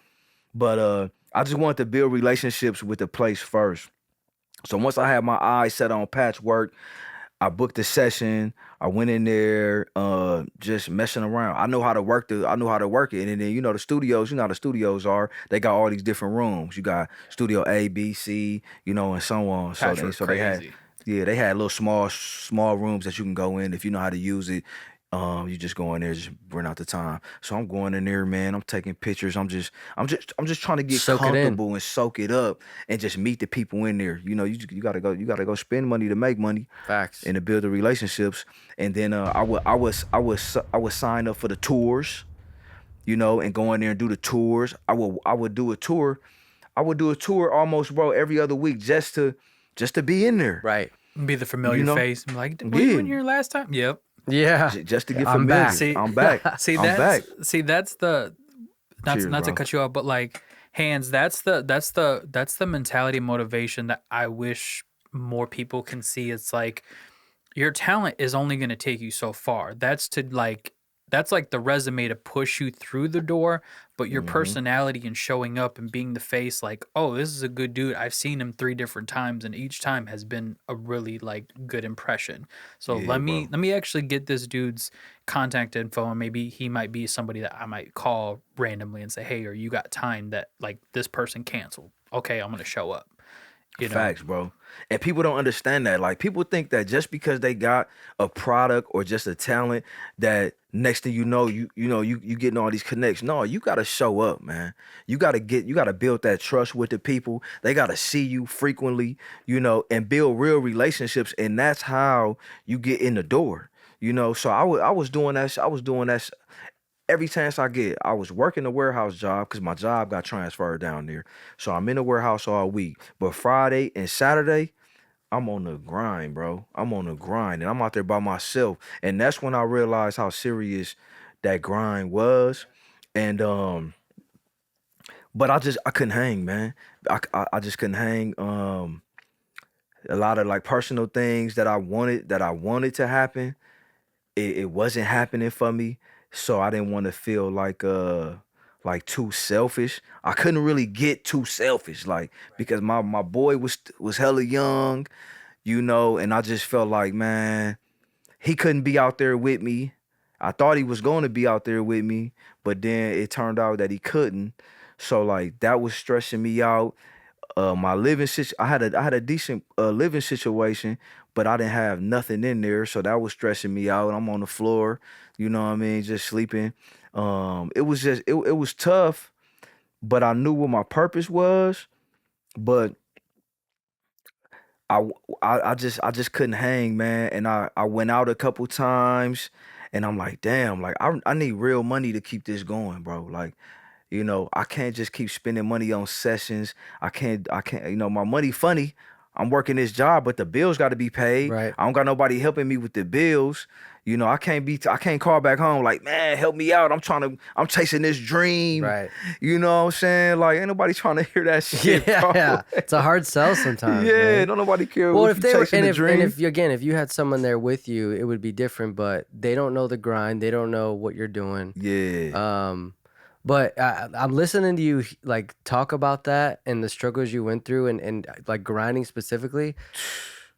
But I just wanted to build relationships with the place first. So once I had my eyes set on Patchwork, I booked a session. I went in there, just messing around. I know how to work it, and then the studios. You know how the studios are. They got all these different rooms. You got Studio A, B, C, and so on. Patchwork So they had, crazy. they had little small rooms that you can go in if you know how to use it. You just go in there, just burn out the time. So I'm going in there, man. I'm taking pictures. I'm just trying to get Soak it in. comfortable and soak it up and just meet the people in there. You gotta go spend money to make money Facts. and to build the relationships. And then I would sign up for the tours, and go in there and do the tours. I would do a tour. I would do a tour almost, bro, every other week just to be in there. Right. Be the familiar know? face. I'm like, were you in here last time? Yep. Yeah. Just to get I'm familiar. back. See- I'm back. See, I'm that's back. see, that's the Cheers, not to bro. cut you off, but like Handz, that's the mentality and motivation that I wish more people can see. It's like your talent is only going to take you so far. That's like the resume to push you through the door, but your personality and showing up and being the face, like, oh, this is a good dude. I've seen him 3 different times, and each time has been a really like good impression. So Yeah, let me actually get this dude's contact info, and maybe he might be somebody that I might call randomly and say, hey, or you got time that like this person canceled? Okay, I'm gonna show up. Facts, bro. And people don't understand that. Like, people think that just because they got a product or just a talent, that next thing you getting all these connects. No, you gotta show up, man. You gotta build that trust with the people. They gotta see you frequently, and build real relationships. And that's how you get in the door. So I was doing that. I was doing that every chance I get. I was working a warehouse job because my job got transferred down there. So I'm in the warehouse all week. But Friday and Saturday, I'm on the grind, bro. I'm on the grind, and I'm out there by myself. And that's when I realized how serious that grind was. And but I couldn't hang, man. I just couldn't hang. A lot of like personal things that I wanted to happen, it wasn't happening for me. So I didn't want to feel like too selfish. I couldn't really get too selfish, like, because my boy was hella young, and I just felt like, man, he couldn't be out there with me. I thought he was going to be out there with me, but then it turned out that he couldn't. So like that was stressing me out. My I had a decent living situation, but I didn't have nothing in there, so that was stressing me out. I'm on the floor, you know what I mean, just sleeping. It was tough, but I knew what my purpose was. But I just couldn't hang, man. And I went out a couple times, and I'm like, damn, like I need real money to keep this going, bro. Like, I can't just keep spending money on sessions. I can't, my money funny. I'm working this job, but the bills got to be paid. Right. I don't got nobody helping me with the bills. I can't call back home like, man, help me out. I'm chasing this dream. Right. You know what I'm saying? Like, ain't nobody trying to hear that shit. Yeah, bro. yeah. It's a hard sell sometimes. Yeah, man. don't nobody care Well, if if you they were, chasing the dream. if you had someone there with you, it would be different. But they don't know the grind. They don't know what you're doing. Yeah. But I'm listening to you like talk about that and the struggles you went through and like grinding specifically.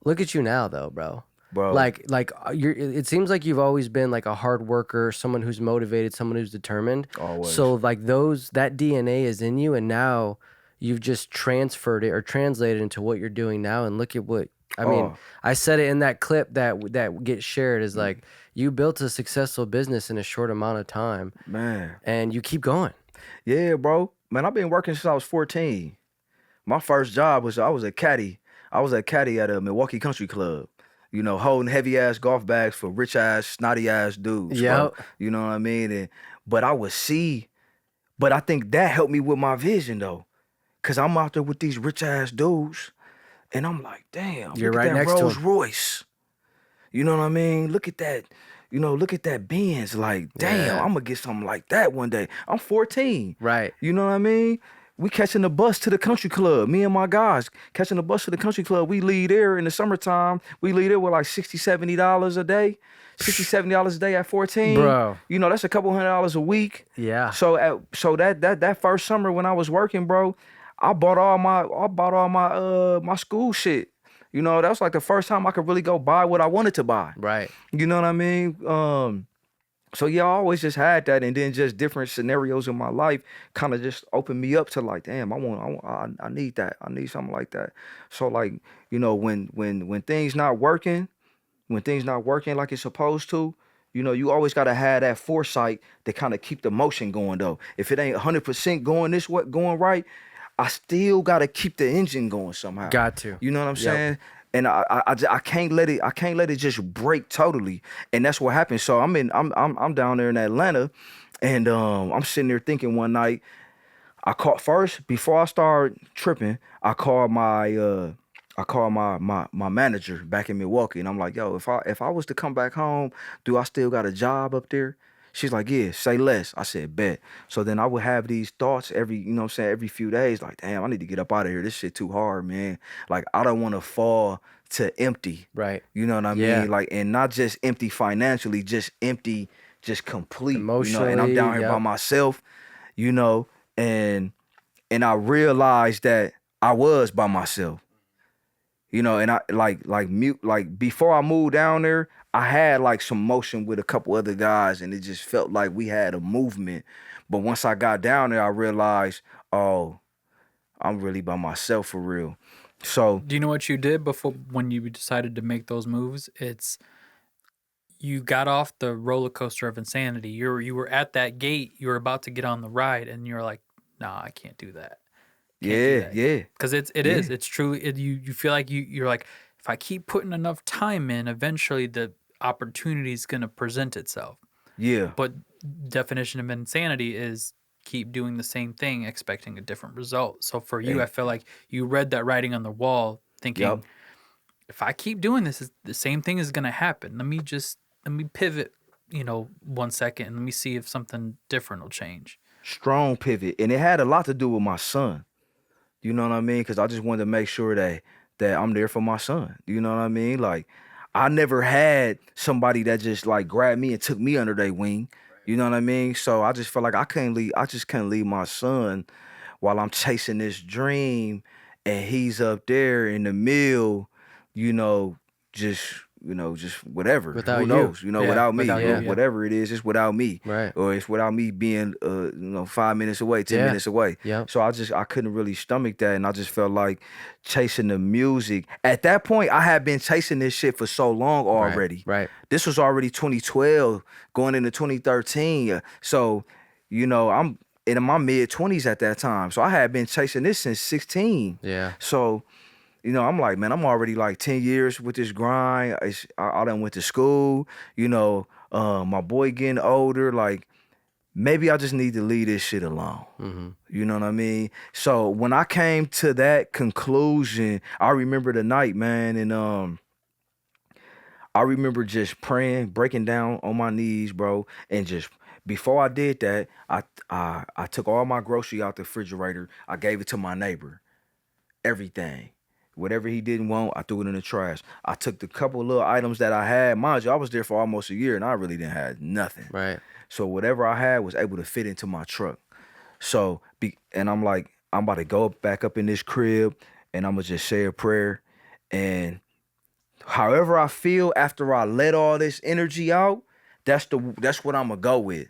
Look at you now, though, bro. Bro. Like you're. It seems like you've always been like a hard worker, someone who's motivated, someone who's determined. Always. So like that DNA is in you, and now you've just transferred it or translated into what you're doing now. And look at what I mean. I said it in that clip that gets shared is like you built a successful business in a short amount of time, Man. and you keep going. Yeah, bro. Man, I've been working since I was 14. My first job was I was a caddy I was a caddy at a Milwaukee Country Club. You know, holding heavy ass golf bags for rich ass, snotty ass dudes, bro. Yep. You know what I mean? But I would see, but I think that helped me with my vision though. Cause I'm out there with these rich ass dudes, and I'm like, damn, You're look right at that next to Rolls 'em. Royce. You know what I mean? Look at that. You know, look at that Benz. Like, damn, Yeah. I'm gonna get something like that one day. I'm 14. Right. You know what I mean? We catching the bus to the country club. Me and my guys catching the bus to the country club. We leave there in the summertime. We leave there with like $60, $70 a day. $60, $70 a day at 14. Bro. You know, that's a couple $100 a week. Yeah. So that first summer when I was working, bro, I bought all my school shit. You know, that was like the first time I could really go buy what I wanted to buy. Right. You know what I mean? So yeah, I always just had that, and then just different scenarios in my life kind of just opened me up to like, damn, I need that. I need something like that. So like, you know, when things not working, like it's supposed to, you know, you always gotta have that foresight to kind of keep the motion going though. If it ain't 100% going right, I still gotta keep the engine going somehow. Got to. You know what I'm Yep. saying? And I can't let it just break totally. And that's what happened. So I'm down there in Atlanta, and I'm sitting there thinking one night. I called first before I started tripping. I called my manager back in Milwaukee, and I'm like, yo, if I was to come back home, do I still got a job up there? She's like, yeah, say less. I said, bet. So then I would have these thoughts every few days, like, damn, I need to get up out of here. This shit too hard, man. Like, I don't want to fall to empty. Right. You know what I Yeah. mean? Like, and not just empty financially, just empty, just complete. Emotionally, and I'm down here by yep. myself, you know, and I realized that I was by myself. You know, and I like before I moved down there, I had like some motion with a couple other guys, and it just felt like we had a movement. But once I got down there, I realized, oh, I'm really by myself for real. So Do you know what you did before when you decided to make those moves? It's you got off the roller coaster of insanity. You were at that gate. You were about to get on the ride, and you're like, "Nah, I can't do that." yeah. Because it's truly you feel like you're like, if I keep putting enough time in, eventually the opportunity is gonna present itself. Yeah. But definition of insanity is keep doing the same thing, expecting a different result. So for you, Yeah. I feel like you read that writing on the wall, thinking, Yup. if I keep doing this, the same thing is gonna happen. Let me pivot, 1 second, and let me see if something different will change. Strong pivot. And it had a lot to do with my son. You know what I mean? Because I just wanted to make sure that I'm there for my son. You know what I mean? Like, I never had somebody that just like grabbed me and took me under their wing. You know what I mean? So I just felt like I just can't leave my son while I'm chasing this dream, and he's up there in the mill, just whatever. Without Who you. knows? Yeah, without me. without you, yeah. Whatever it is, it's without me. Right. Or it's without me being 5 minutes away, 10 Yeah. minutes away. Yep. So I couldn't really stomach that, and I just felt like chasing the music. At that point, I had been chasing this shit for so long already. Right. This was already 2012, going into 2013. So, I'm in my mid-20s at that time. So I had been chasing this since 16. Yeah. So, I'm like, man, I'm already like 10 years with this grind. I done went to school, my boy getting older. Like, maybe I just need to leave this shit alone. Mm-hmm. You know what I mean? So when I came to that conclusion, I remember the night, man, and I remember just praying, breaking down on my knees, bro, and just before I did that, I took all my grocery out the refrigerator. I gave it to my neighbor. Everything. Whatever he didn't want, I threw it in the trash. I took the couple little items that I had. Mind you, I was there for almost a year, and I really didn't have nothing. Right. So whatever I had was able to fit into my truck. So, and I'm like, I'm about to go back up in this crib, and I'm going to just say a prayer. And however I feel after I let all this energy out, that's what I'm going to go with.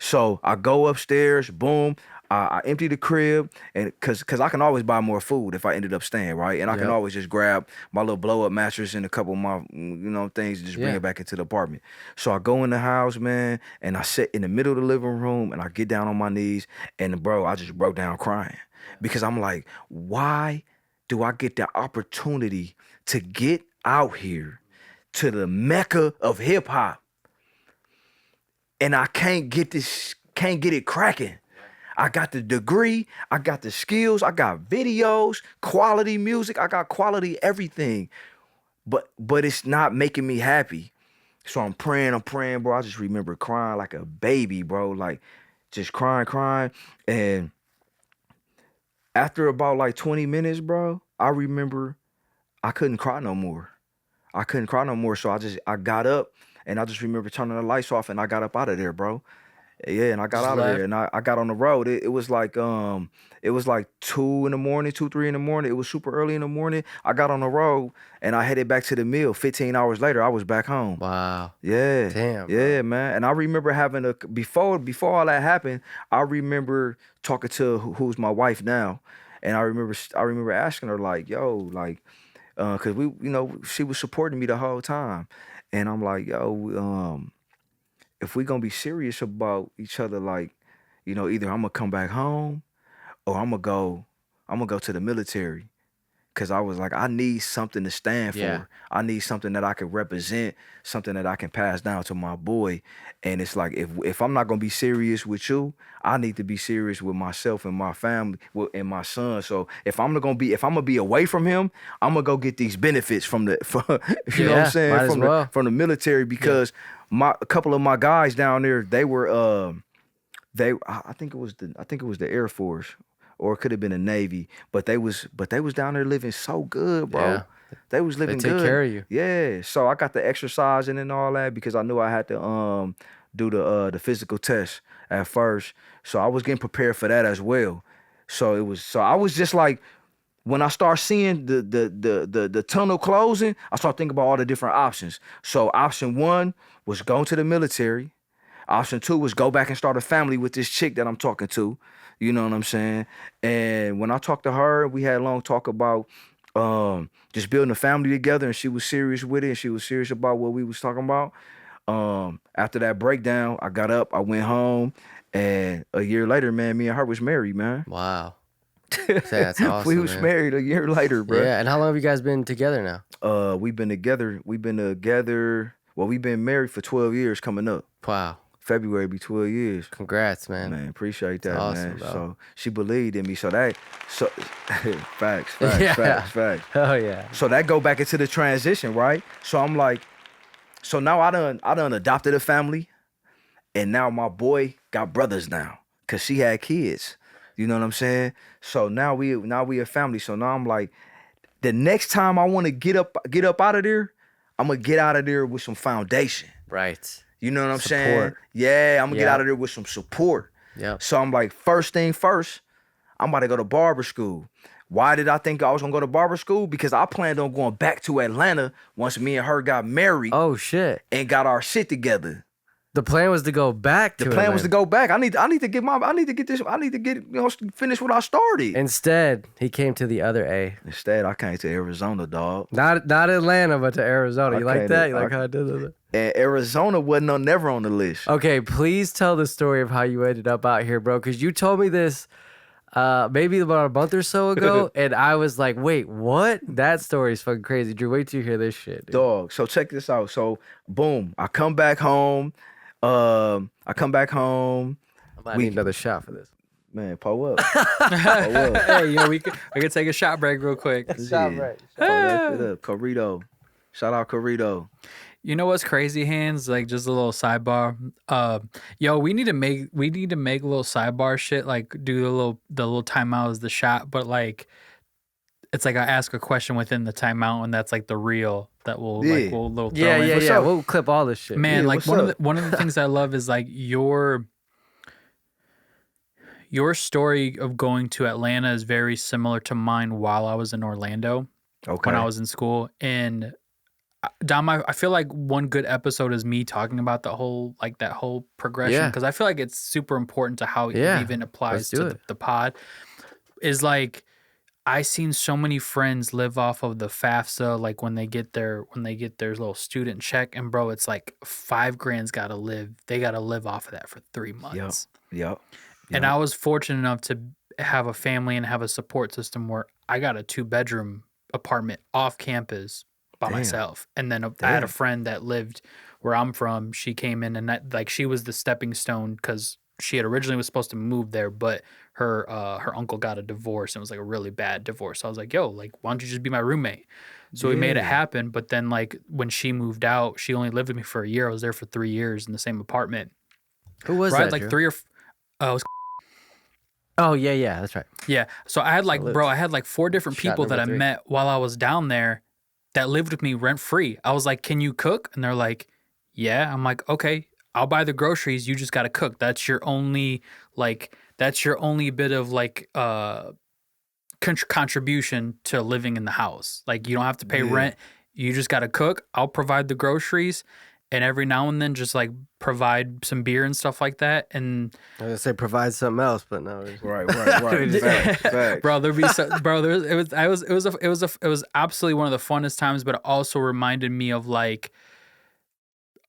So I go upstairs, boom. I empty the crib, and cause I can always buy more food if I ended up staying, right? And I can always just grab my little blow up mattress and a couple of my things and just bring it back into the apartment. So I go in the house, man, and I sit in the middle of the living room and I get down on my knees, and bro, I just broke down crying because I'm like, why do I get the opportunity to get out here to the mecca of hip hop, and I can't get it cracking. I got the degree, I got the skills, I got videos, quality music, I got quality everything. But it's not making me happy. So I'm praying, bro. I just remember crying like a baby, bro. Like just crying. And after about like 20 minutes, bro, I remember I couldn't cry no more. So I got up, and I just remember turning the lights off, and I got up out of there, bro. Yeah, and I got Just out of left? there, and I got on the road. It was like 2 in the morning, 2, 3 in the morning. It was super early in the morning. I got on the road, and I headed back to the mill. 15 hours later, I was back home. Wow. Yeah. Damn, Yeah, man. And I remember having before all that happened, I remember talking to who's my wife now. And I remember asking her, like, yo, like, cause she was supporting me the whole time. And I'm like, yo, if we gonna be serious about each other, like, either I'm gonna come back home or I'm gonna go to the military. Cause I was like, I need something to stand for. Yeah. I need something that I can represent, something that I can pass down to my boy. And it's like, if I'm not gonna be serious with you, I need to be serious with myself and my family and my son. So if I'm gonna be away from him, I'm gonna go get these benefits from know what I'm saying, might as well. from the military, because a couple of my guys down there, they were I think it was the Air Force, or it could have been the Navy, but they was down there living so good, bro. Yeah. They was living take good. care of you. Yeah. So I got the exercising and all that because I knew I had to do the physical test at first. So I was getting prepared for that as well. So I was just like, when I start seeing the tunnel closing, I start thinking about all the different options. So option 1 was going to the military. Option 2 was go back and start a family with this chick that I'm talking to. You know what I'm saying? And when I talked to her, we had a long talk about just building a family together, and she was serious with it, and she was serious about what we was talking about. After that breakdown, I got up, I went home, and a year later, man, me and her was married, man. Wow. That's awesome. We was man. married a year later, bro. Yeah, and how long have you guys been together now? We've been together. We've been married for 12 years coming up. Wow. February be 12 years. Congrats, man. Man, appreciate that, awesome, man. bro. So she believed in me. So facts. Yeah. Oh yeah. So that go back into the transition, right? So I'm like, so now I done adopted a family, and now my boy got brothers now, cause she had kids. You know what I'm saying? So now we a family. So now I'm like, the next time I want to get up out of there, I'm gonna get out of there with some foundation. Right. You know what I'm saying? Support. Yeah, I'm gonna get Yeah. out of there with some support. Yep. So I'm like, first thing first, I'm about to go to barber school. Why did I think I was gonna go to barber school? Because I planned on going back to Atlanta once me and her got married Oh shit. and got our shit together. The plan was to go back to The plan was to Atlanta. go back. I need to get finish what I started. Instead, he came to the other A. Instead, I came to Arizona, dog. Not Atlanta, but to Arizona. You like Okay, that? You I- like how I did that? And Arizona wasn't never on the list. Okay, please tell the story of how you ended up out here, bro. Because you told me this maybe about a month or so ago, and I was like, wait, what? That story's fucking crazy. Drew, wait till you hear this shit, dude. Dog. So check this out. So boom, I come back home. I might We- need another shot for this. Man, pull up. Pull up. Hey, we could take a shot break real quick. Shot Yeah. break. Pull that shit up. Corrido. Shout out Corrido. You know what's crazy, Hands? Like, just a little sidebar. We need to make a little sidebar shit. Like, do the little timeout as the shot, but like, it's like I ask a question within the timeout, and that's like the reel that we'll Yeah. little throw Yeah, in. yeah, What's yeah. up? We'll clip all this shit. Man, Yeah, like what's one up? of the things I love is like your story of going to Atlanta is very similar to mine while I was in Orlando Okay. when I was in school. And Dom, I feel like one good episode is me talking about that whole progression, Yeah. because I feel like it's super important to how Yeah. it even applies Let's do to it. the pod. Is like, I seen so many friends live off of the FAFSA, like when they get their little student check, and bro, it's like $5,000 they gotta live off of that for 3 months. Yep. And I was fortunate enough to have a family and have a support system where I got a 2-bedroom apartment off campus by myself. And then I had a friend that lived where I'm from. She came in and she was the stepping stone because she had originally was supposed to move there, but her uncle got a divorce and it was like a really bad divorce. So I was like, yo, like, why don't you just be my roommate? So we made it happen. But then like when she moved out, she only lived with me for a year. I was there for 3 years in the same apartment. Who was I that? had like Drew? 3 or it was Oh yeah, that's right. yeah. So I had like, bro, I had like 4 different Shot people that I number 3. met while I was down there that lived with me rent free. I was like, can you cook? And they're like, yeah. I'm like, okay, I'll buy the groceries. You just got to cook. That's your only bit of like, contribution to living in the house. Like you don't have to pay rent. You just got to cook. I'll provide the groceries. And every now and then just like provide some beer and stuff like that. And I was gonna say provide something else, but no. Right. Fact. bro, there'd be it was absolutely one of the funnest times, but it also reminded me of like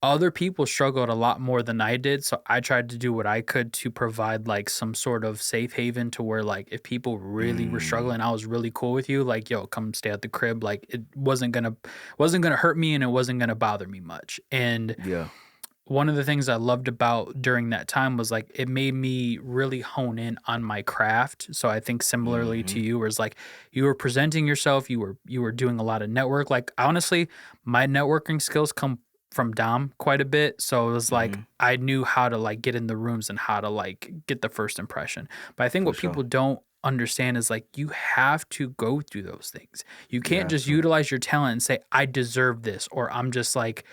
other people struggled a lot more than I did. So I tried to do what I could to provide like some sort of safe haven to where like if people really were struggling, I was really cool with you. Like, yo, come stay at the crib. Like it wasn't gonna hurt me and it wasn't gonna bother me much. And one of the things I loved about during that time was like it made me really hone in on my craft. So I think similarly to you, where it's like you were presenting yourself, you were doing a lot of network. Like honestly, my networking skills come from Dom quite a bit. So it was like I knew how to like get in the rooms and how to like get the first impression. But I think what people don't understand is like you have to go through those things. You can't just utilize your talent and say, I deserve this, or I'm just like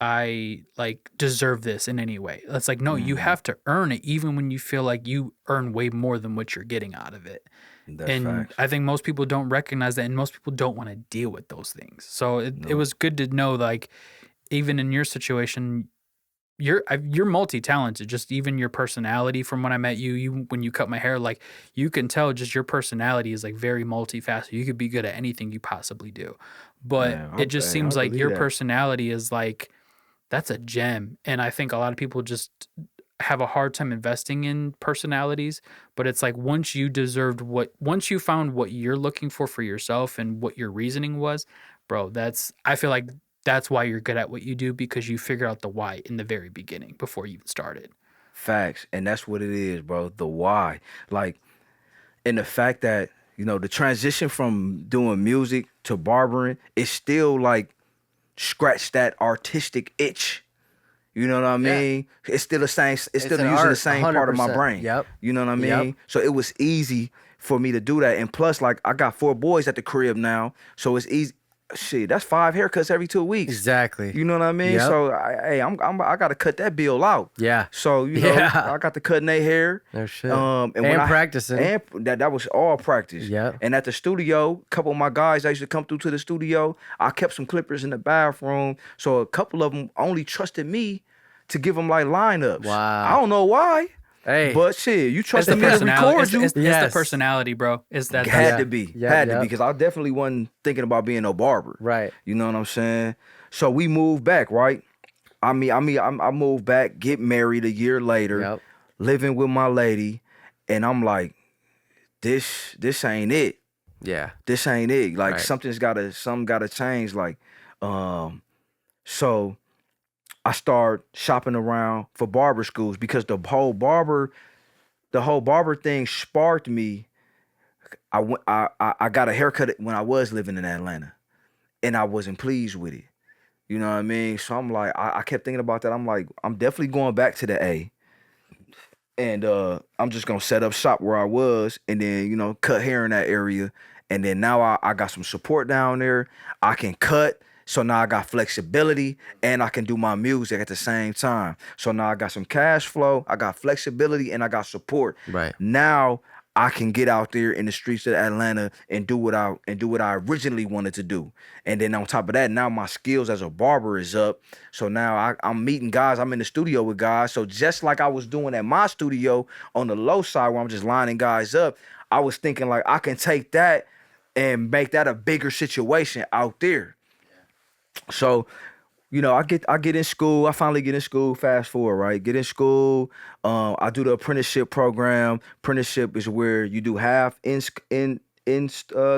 I like deserve this in any way. It's like, no, you have to earn it even when you feel like you earn way more than what you're getting out of it. That's facts. I think most people don't recognize that, and most people don't want to deal with those things. So it was good to know, like, even in your situation, you're multi-talented. Just even your personality from when I met you when you cut my hair, like you can tell just your personality is like very multifaceted. You could be good at anything you possibly do, but it just seems like your personality is like that's a gem. And I think a lot of people just have a hard time investing in personalities, but it's like once you found what you're looking for yourself and what your reasoning was, bro, I feel like that's why you're good at what you do, because you figure out the why in the very beginning before you even started. Facts. And that's what it is, bro. The why. Like, and the fact that, you know, the transition from doing music to barbering is still like scratch that artistic itch. You know what I mean? Yeah. It's still the same. It's still using the same 100%. Part of my brain. Yep. You know what I mean? Yep. So it was easy for me to do that. And plus, like, I got 4 boys at the crib now, so it's easy. Shit, that's 5 haircuts every 2 weeks. Exactly. You know what I mean? Yep. So I got to cut that bill out. Yeah. So you know, I got to cutting their hair. No shit. And practicing. And that was all practice. Yeah. And at the studio, a couple of my guys, I used to come through to the studio. I kept some clippers in the bathroom, so a couple of them only trusted me to give them like lineups. Wow. I don't know why. Hey, but shit, you trusted me to record you. It's the personality, bro. Is that had to be, because I definitely wasn't thinking about being no barber. Right. You know what I'm saying? So we moved back, right? I moved back, get married a year later, living with my lady, and I'm like, this ain't it. Yeah. This ain't it. Like something gotta change. Like, so I started shopping around for barber schools because the whole barber thing sparked me. I got a haircut when I was living in Atlanta, and I wasn't pleased with it. You know what I mean? So I'm like, I kept thinking about that. I'm like, I'm definitely going back to the A, and I'm just gonna set up shop where I was, and then, you know, cut hair in that area. And then now I got some support down there. I can cut. So now I got flexibility and I can do my music at the same time. So now I got some cash flow, I got flexibility, and I got support. Right. Now I can get out there in the streets of Atlanta and do what I originally wanted to do. And then on top of that, now my skills as a barber is up. So now I'm meeting guys. I'm in the studio with guys. So just like I was doing at my studio on the low side where I'm just lining guys up, I was thinking like I can take that and make that a bigger situation out there. So I get in school. I finally get in school. Fast forward, right? Get in school. I do the apprenticeship program. Apprenticeship is where you do half in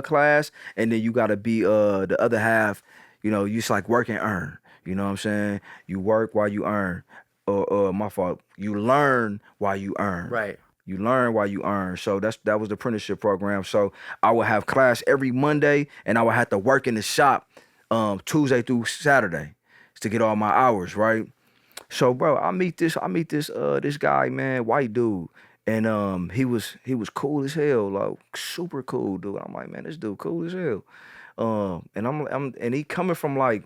class, and then you got to be the other half. You just like work and earn. You know what I'm saying? You work while you earn. My fault. You learn while you earn. Right. You learn while you earn. So that was the apprenticeship program. So I would have class every Monday, and I would have to work in the shop Tuesday through Saturday to get all my hours, right? So, bro, I meet this guy, man, white dude, and he was cool as hell, like super cool dude. I'm like, man, this dude cool as hell. And he coming from like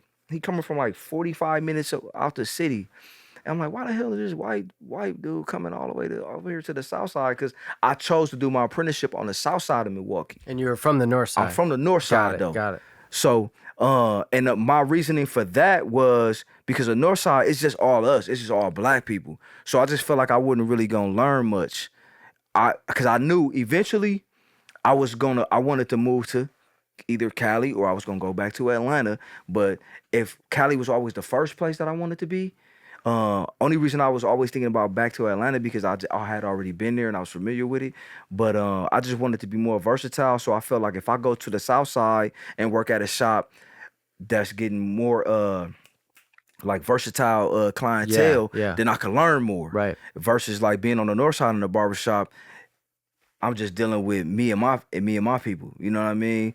45 minutes out the city. And I'm like, why the hell is this white dude coming all the way over here to the south side? Because I chose to do my apprenticeship on the south side of Milwaukee. And you were from the north side. I'm from the north side, though. Got it. So, my reasoning for that was because the north side is just all us. It's just all black people. So I just felt like I wasn't really gonna learn much. Because I knew eventually I wanted to move to either Cali or I was gonna go back to Atlanta. But if Cali was always the first place that I wanted to be, only reason I was always thinking about back to Atlanta because I had already been there and I was familiar with it. But I just wanted to be more versatile. So I felt like if I go to the south side and work at a shop that's getting more like versatile clientele, then I can learn more. Right. Versus like being on the north side in the barbershop, I'm just dealing with me and my people. You know what I mean?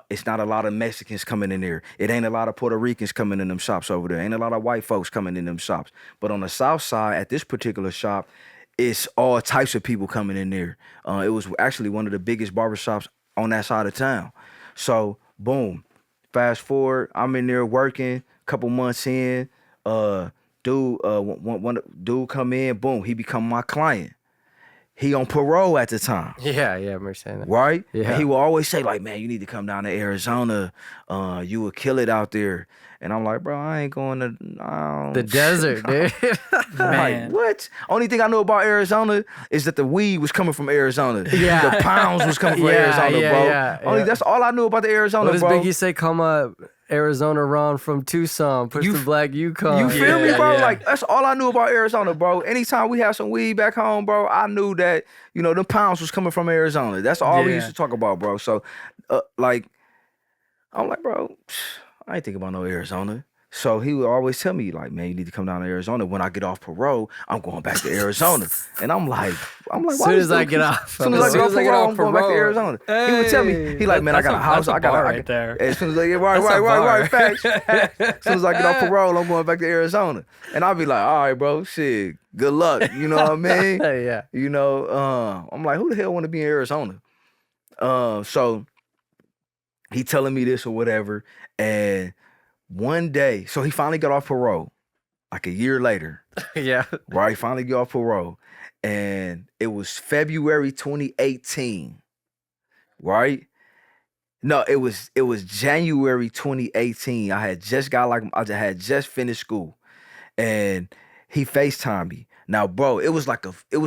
It's not a lot of Mexicans coming in there. It ain't a lot of Puerto Ricans coming in them shops over there. Ain't a lot of white folks coming in them shops. But on the south side, at this particular shop, it's all types of people coming in there. It was actually one of the biggest barbershops on that side of town. So, boom. Fast forward, I'm in there working. Couple months in, dude come in. Boom, he become my client. He on parole at the time. Yeah, I remember saying that. Right? Yeah. And he will always say, like, man, you need to come down to Arizona. You will kill it out there. And I'm like, bro, I ain't going to the desert, dude. Like, what? Only thing I know about Arizona is that the weed was coming from Arizona. Yeah. The pounds was coming from Arizona, bro. Yeah. That's all I knew about the Arizona, What does bro. Biggie say? Come up, Arizona Ron from Tucson. Push the black Yukon. You feel me, bro? Yeah. Like, that's all I knew about Arizona, bro. Anytime we had some weed back home, bro, I knew that, the pounds was coming from Arizona. That's all we used to talk about, bro. So, I'm like, bro, I ain't thinking about no Arizona. So he would always tell me, like, man, you need to come down to Arizona. When I get off parole, I'm going back to Arizona. And I'm like, as soon as I get off. As soon as I get off parole, I'm going back to Arizona. He would tell me, he like, man, I got a house. I got right there. As soon as I get right, facts. As soon as I get off parole, I'm going back to Arizona. And I'll be like, all right, bro, shit, good luck. You know what I mean? Yeah. I'm like, who the hell want to be in Arizona? So he telling me this or whatever, and one day, so he finally got off parole, like a year later. Yeah. Right, finally got off parole. And it was February 2018. Right? No, it was January 2018. I had just finished school. And he FaceTimed me. Now, bro, it was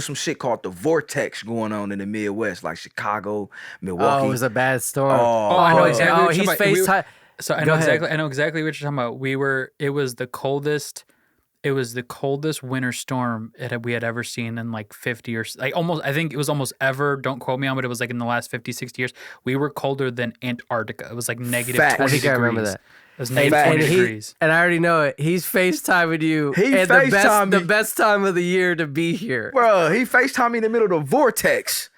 some shit called the Vortex going on in the Midwest, like Chicago, Milwaukee. Oh, it was a bad storm. I know exactly. Oh, what he's you're talking about. FaceTime. So I know exactly what you're talking about. It was the coldest winter storm we had ever seen in like 50 or like almost, I think it was almost ever, don't quote me on, but it was like in the last 50, 60 years. We were colder than Antarctica. It was like negative 20 I think degrees. I remember that. It was negative 20 degrees. And I already know it. He's FaceTiming you. The best time of the year to be here. Bro, he FaceTimed me in the middle of the Vortex.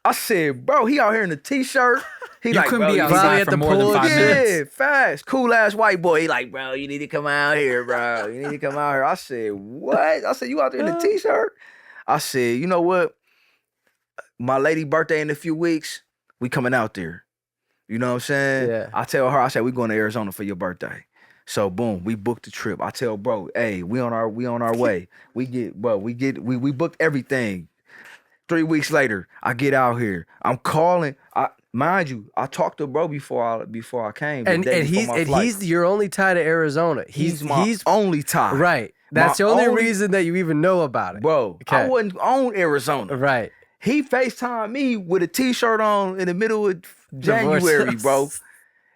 I said, bro, he out here in a t-shirt. You couldn't be outside for more than 5 minutes. Yeah, fast. Cool ass white boy. He like, bro, you need to come out here, bro. You need to come out here. I said, what? I said, you out there in a t-shirt? I said, you know what? My lady birthday in a few weeks, we coming out there. You know what I'm saying? Yeah. I tell her, I said, we going to Arizona for your birthday. So boom, we booked the trip. I tell bro, hey, we on our way. We booked everything. 3 weeks later, I get out here. I'm calling. Mind you, I talked to bro before I came. And he's your only tie to Arizona. He's my only tie. Right. That's the only reason that you even know about it. Bro, okay. I wasn't on Arizona. Right. He FaceTimed me with a t-shirt on in the middle of January, bro.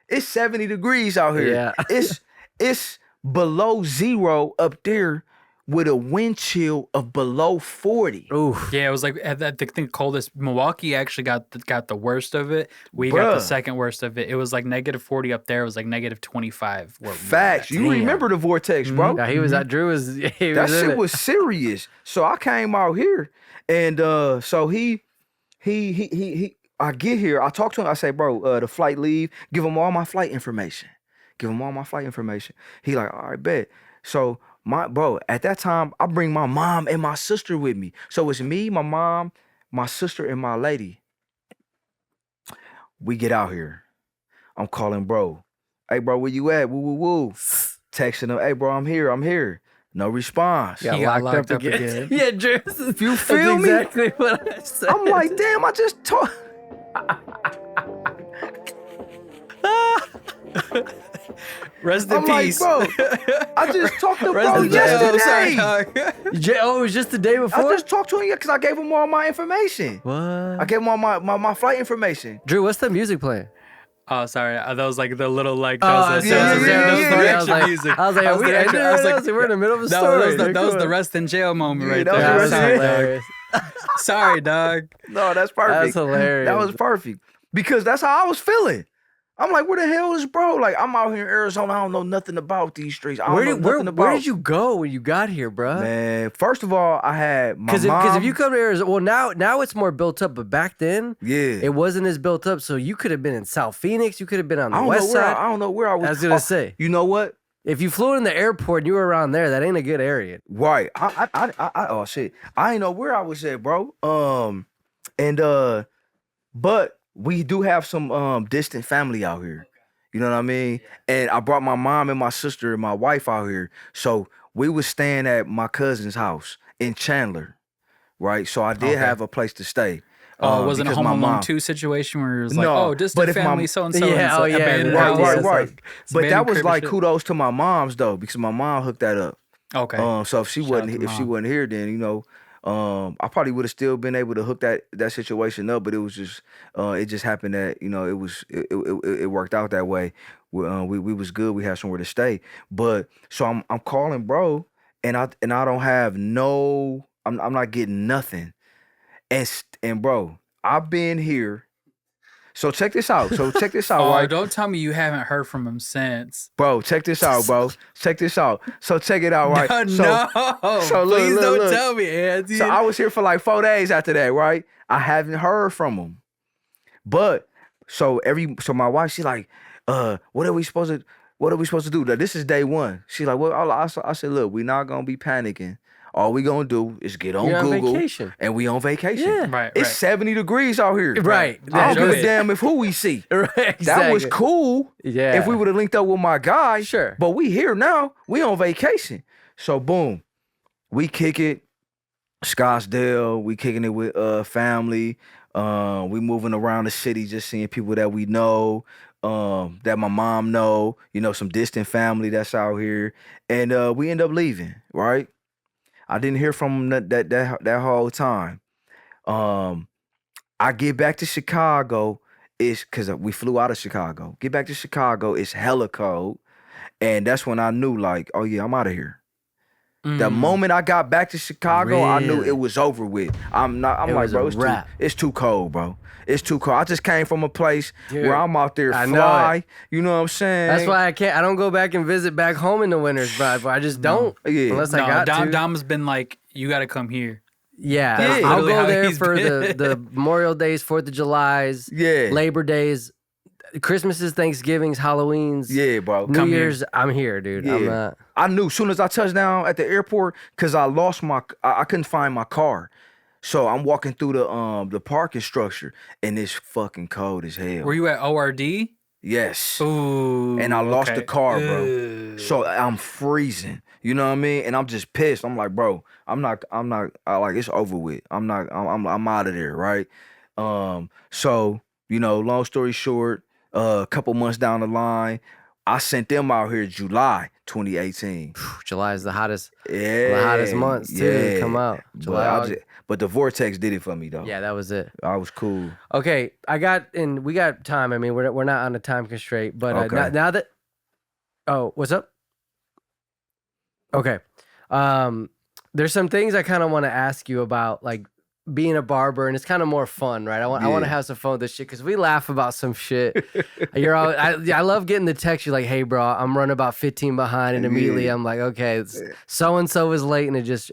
It's 70 degrees out here. Yeah. It's below zero up there with a wind chill of below 40. Ooh. Yeah, it was like I think the coldest. Milwaukee actually got the worst of it. We got the Bruh. second worst of it. It was like -40 up there. It was like -25. Where we were Facts. at. You remember the vortex, bro? Yeah, he was. Drew was. He That was in shit it. was serious. So I came out here, and so he. I get here. I talk to him. I say, bro, the flight leave. Give him all my flight information. He like, all right, bet. So at that time, I bring my mom and my sister with me. So it's me, my mom, my sister, and my lady. We get out here. I'm calling bro. Hey, bro, where you at? Woo, woo, woo. Texting him, hey, bro, I'm here. No response. Got He got locked up again. Yeah, Drew. You feel me? Exactly what I said. I'm like, damn, I just talked. Rest in I'm like, peace. bro, I just talked to Rest bro in jail. yesterday. Sorry, dog. Oh, it was just the day I before. just talked to him because I gave him all my information. What? I gave him all my flight information. Drew, what's the music playing? Oh, sorry. That was like the little like. Oh, That was yeah, the yeah, yeah. direction music. I was like, That was are we the ending direction- I was right now? like, So we're in the middle of a that story. was the rest in jail moment Yeah, right that was there. the rest in Sorry, jail. dog. hilarious. Sorry, dog. No, that's perfect. That's hilarious. That was perfect because that's how I was feeling. I'm like, where the hell is bro? Like, I'm out here in Arizona. I don't know nothing about these streets. I don't know nothing about. Where did you go when you got here, bro? Man, first of all, I had my Because mom. if you come to Arizona, well now it's more built up, but back then yeah, it wasn't as built up. So you could have been in South Phoenix, you could have been on the I don't west know where side. I don't know where I was. I was gonna say, You know what? if you flew in the airport and you were around there, that ain't a good area. Right. Oh shit. I ain't know where I was at, bro. But we do have some distant family out here. You know what I mean? And I brought my mom and my sister and my wife out here. So we was staying at my cousin's house in Chandler. Right. So I did Okay. have a place to stay. Oh, it wasn't a because Home my Alone mom- 2 situation where it was like, No, oh, but distant if my- family, so-and-so. Yeah, and it's oh, like yeah, abandoned Right, house. right, It's right. like- it's But that abandoned was crib and like shit. kudos to my mom's though, because my mom hooked that up. Okay. So if she Shout out wasn't to if she Mom. wasn't here, then I probably would have still been able to hook that situation up. But it was just it just happened that it worked out that way. We was good. We had somewhere to stay. But so I'm calling bro, and I don't have no. I'm not getting nothing. And bro, I've been here. So check this out. Oh, Right? don't tell me you haven't heard from him since. Bro, check this out, bro. Check this out. So check it out, right? No, so look, please look, don't look. tell me, Andy. So I was here for like 4 days after that, right? I haven't heard from him. But so my wife, she's like, what are we supposed to do? Like, this is day one. She's like, well, I said, look, we're not gonna be panicking. All we gonna do is get on You're on Google vacation. and we on vacation. Yeah. Right, It's right. 70 degrees out here. Right. I don't give Enjoy a it. damn if who we see. Right. That was exactly. cool. Yeah. If we would have linked up with my guy. Sure. But we here now. We on vacation. So boom. We kick it. Scottsdale. We kicking it with family. We moving around the city, just seeing people that we know, that my mom know, some distant family that's out here. And we end up leaving, right? I didn't hear from him that whole time. I get back to Chicago. It's because we flew out of Chicago. Get back to Chicago. It's hella cold. And that's when I knew, like, oh yeah, I'm out of here. The moment I got back to Chicago, I knew Really? it was over with. I'm like, was bro, a wrap. it's too cold, bro. It's too cold. I just came from a place Dude, where I'm out there I know fly. it. You know what I'm saying? That's why I don't go back and visit back home in the winters, bro. I just don't. Yeah. Unless I No, got to. Dom's been like, you got to come here. Yeah, Yeah. I'll Literally go how there he's for been. the Memorial Days, 4th of July's, Yeah. Labor Days, Christmases, Thanksgivings, Halloween's, Yeah, bro. New Come here. Year's. I'm here, dude. Yeah. I'm not. I knew soon as I touched down at the airport, because I lost I couldn't find my car. So I'm walking through the parking structure, and it's fucking cold as hell. Were you at ORD? Yes. Ooh. And I lost the okay. car, bro. Ugh. So I'm freezing. You know what I mean? And I'm just pissed. I'm like, bro, it's over with. I'm out of there, right? So, long story short, a couple months down the line, I sent them out here July 2018. July is the hottest Yeah. months too to come out. July, August. But the vortex did it for me though. Yeah, that was it. I was cool. Okay, we got time. I mean, we're not on a time constraint, but Okay. now that. Oh, what's up? Okay. There's some things I kind of want to ask you about, like being a barber, and it's kind of more fun, right? I want to have some fun with this shit because we laugh about some shit. You're all, I love getting the text. You're like, "Hey, bro, I'm running about 15 behind," and immediately I'm like, "Okay, so and so is late," and it just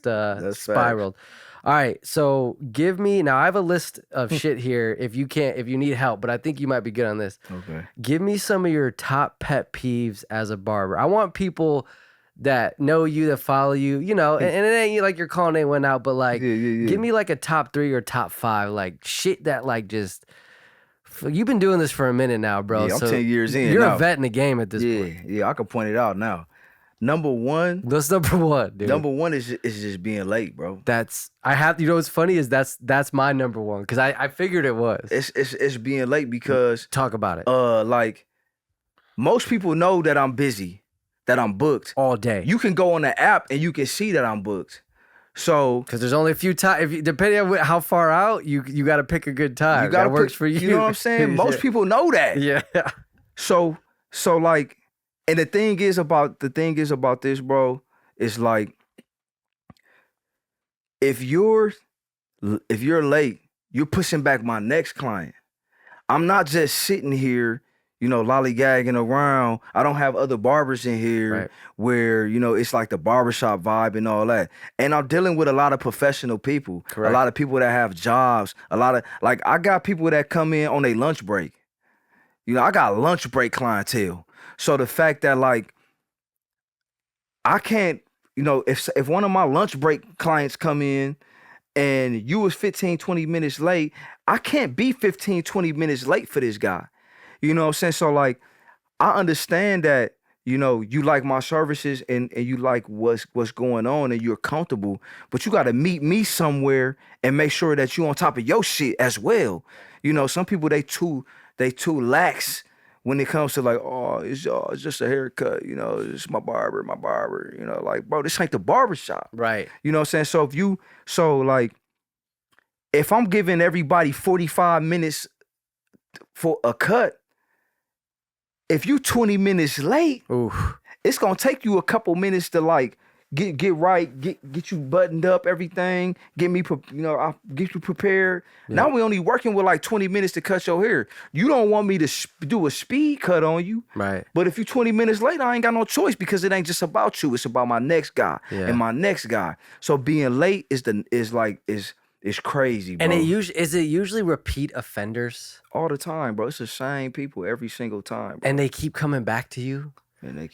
That's spiraled. All right, so give me now. I have a list of shit here. If you need help, but I think you might be good on this. Okay. Give me some of your top pet peeves as a barber. I want people that know you, that follow you, and it ain't like you're calling anyone out, but like, give me like a top 3 or top 5, like shit that like just. You've been doing this for a minute now, bro. Yeah, I'm so 10 years in. You're now. a vet in the game at this point. Yeah, I can point it out now. Number one. What's number one, dude? Number one is just being late, bro. What's funny is that's my number one because I figured it was. It's being late because talk about it. Like most people know that I'm busy, that I'm booked all day. You can go on the app and you can see that I'm booked. So because there's only a few times, depending on how far out, you got to pick a good time. That works for you. You know what I'm saying? Most people know that. Yeah. So like, and the thing is about this, bro, is like if you're late, you're pushing back my next client. I'm not just sitting here, lollygagging around. I don't have other barbers in here where, it's like the barbershop vibe and all that. And I'm dealing with a lot of professional people, a lot of people that have jobs, I got people that come in on a lunch break. I got lunch break clientele. So the fact that like, I can't, if one of my lunch break clients come in and you was 15, 20 minutes late, I can't be 15, 20 minutes late for this guy. You know what I'm saying? So like, I understand that, you like my services and you like what's going on and you're comfortable, but you got to meet me somewhere and make sure that you on top of your shit as well. Some people, they too lax when it comes to like, oh, it's just a haircut, it's my barber, like, bro, this ain't the barbershop. Right. You know what I'm saying? So if I'm giving everybody 45 minutes for a cut, if you 20 minutes late, it's gonna take you a couple minutes to like get right, get you buttoned up, everything, I'll get you prepared. Yeah. Now we only working with like 20 minutes to cut your hair. You don't want me to do a speed cut on you. Right. But if you 20 minutes late, I ain't got no choice because it ain't just about you. It's about my next guy and my next guy. So being late is crazy, bro. And is it usually repeat offenders? All the time, bro. It's the same people every single time, bro. And they keep coming back to you?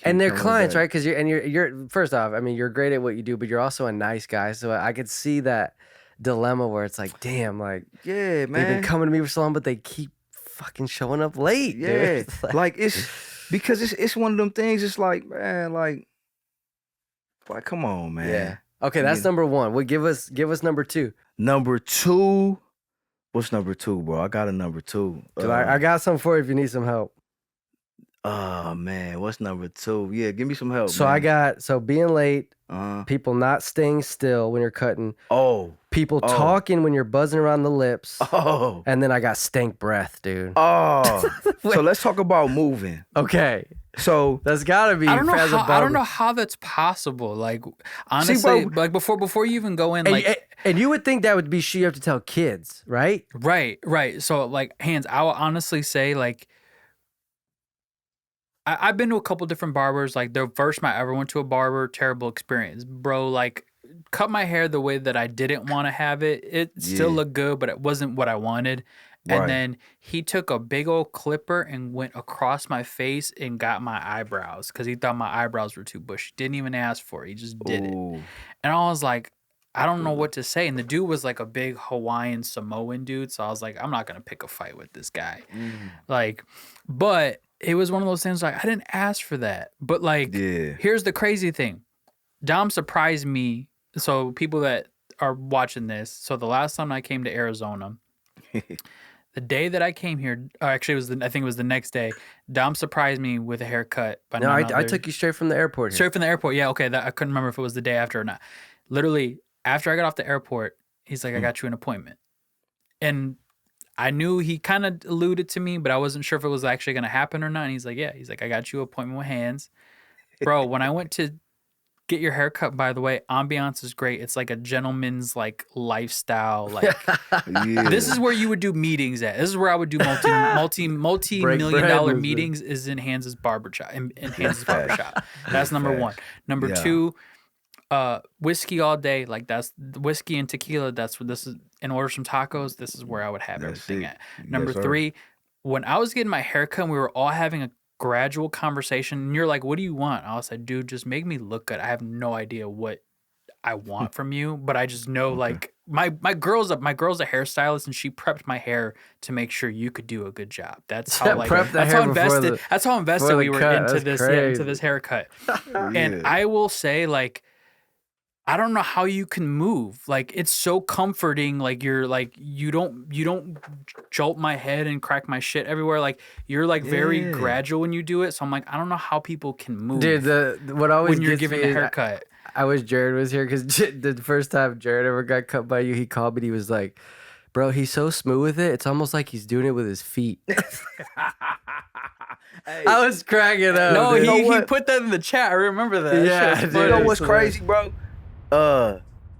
And they're clients, right? Because you're first off, I mean, you're great at what you do, but you're also a nice guy. So I could see that dilemma where it's like, damn, like, yeah, man, they've been coming to me for so long, but they keep fucking showing up late. Yeah, dude. like it's because it's one of them things. It's like, man, like come on, man. Yeah. Okay, that's number one. Well, give us number two. Number two. What's number two, bro? I got a number two. I got some for you if you need some help. Oh man, what's number two? Yeah, give me some help. So man. Being late, people not staying still when you're cutting. People talking when you're buzzing around the lips. And then I got stank breath, dude. So let's talk about moving. Okay. So that's gotta be. I don't know how that's possible. Like honestly, see, bro, like before you even go in, and you would think that would be shit you have to tell kids, right? Right. So like Handz, I will honestly say like. I've been to a couple different barbers. Like the first time I ever went to a barber, terrible experience, bro. Like cut my hair the way that I didn't want to have it. It still looked good, but it wasn't what I wanted. And then he took a big old clipper and went across my face and got my eyebrows because he thought my eyebrows were too bushy. Didn't even ask for it. He just did it. And I was like, I don't know what to say. And the dude was like a big Hawaiian Samoan dude. So I was like, I'm not going to pick a fight with this guy. Like, but it was one of those things like, I didn't ask for that. But like, here's the crazy thing. Dom surprised me. So people that are watching this. So the last time I came to Arizona, the day that I came here, actually I think it was the next day, Dom surprised me with a haircut. No, I took you straight from the airport here. Straight from the airport. Yeah, okay. I couldn't remember if it was the day after or not. Literally, after I got off the airport, he's like, I got you an appointment. And I knew he kind of alluded to me, but I wasn't sure if it was actually going to happen or not. And he's like, yeah. He's like, I got you an appointment with Handz. Bro, when I went to get your hair cut, by the way. Ambiance is great. It's like a gentleman's like lifestyle. Like Yeah. this is where you would do meetings at. This is where I would do multi-million bread dollar movement. meetings is in Handz's barber shop. In Handz's barber shop. That's number one. Number Yeah. two, whiskey all day. Like that's whiskey and tequila. That's what this is. And order some tacos. This is where I would have That's everything it. at. Yes, Number sir. three, when I was getting my hair cut, we were all having a gradual conversation, and you're like, "What do you want?" I was like, "Dude, just make me look good. I have no idea what I want from you, but I just know like my girl's a hairstylist, and she prepped my hair to make sure you could do a good job. That's how like Prepped the that's hair how before invested the- that's how invested before we the were cut. into That's this crazy. into this haircut. And Yeah. I will say like I don't know how you can move. Like it's so comforting. Like you're like you don't jolt my head and crack my shit everywhere. Like you're like very Yeah. gradual when you do it. So I'm like I don't know how people can move Dude, what always when you're gets giving me a is haircut. I wish Jared was here because the first time Jared ever got cut by you, he called me and he was like, bro, he's so smooth with it. It's almost like he's doing it with his feet. I was cracking up. No, dude. he what? put that in the chat. I remember that. Yeah, That shit was dude. You know funny. what's so crazy, bro?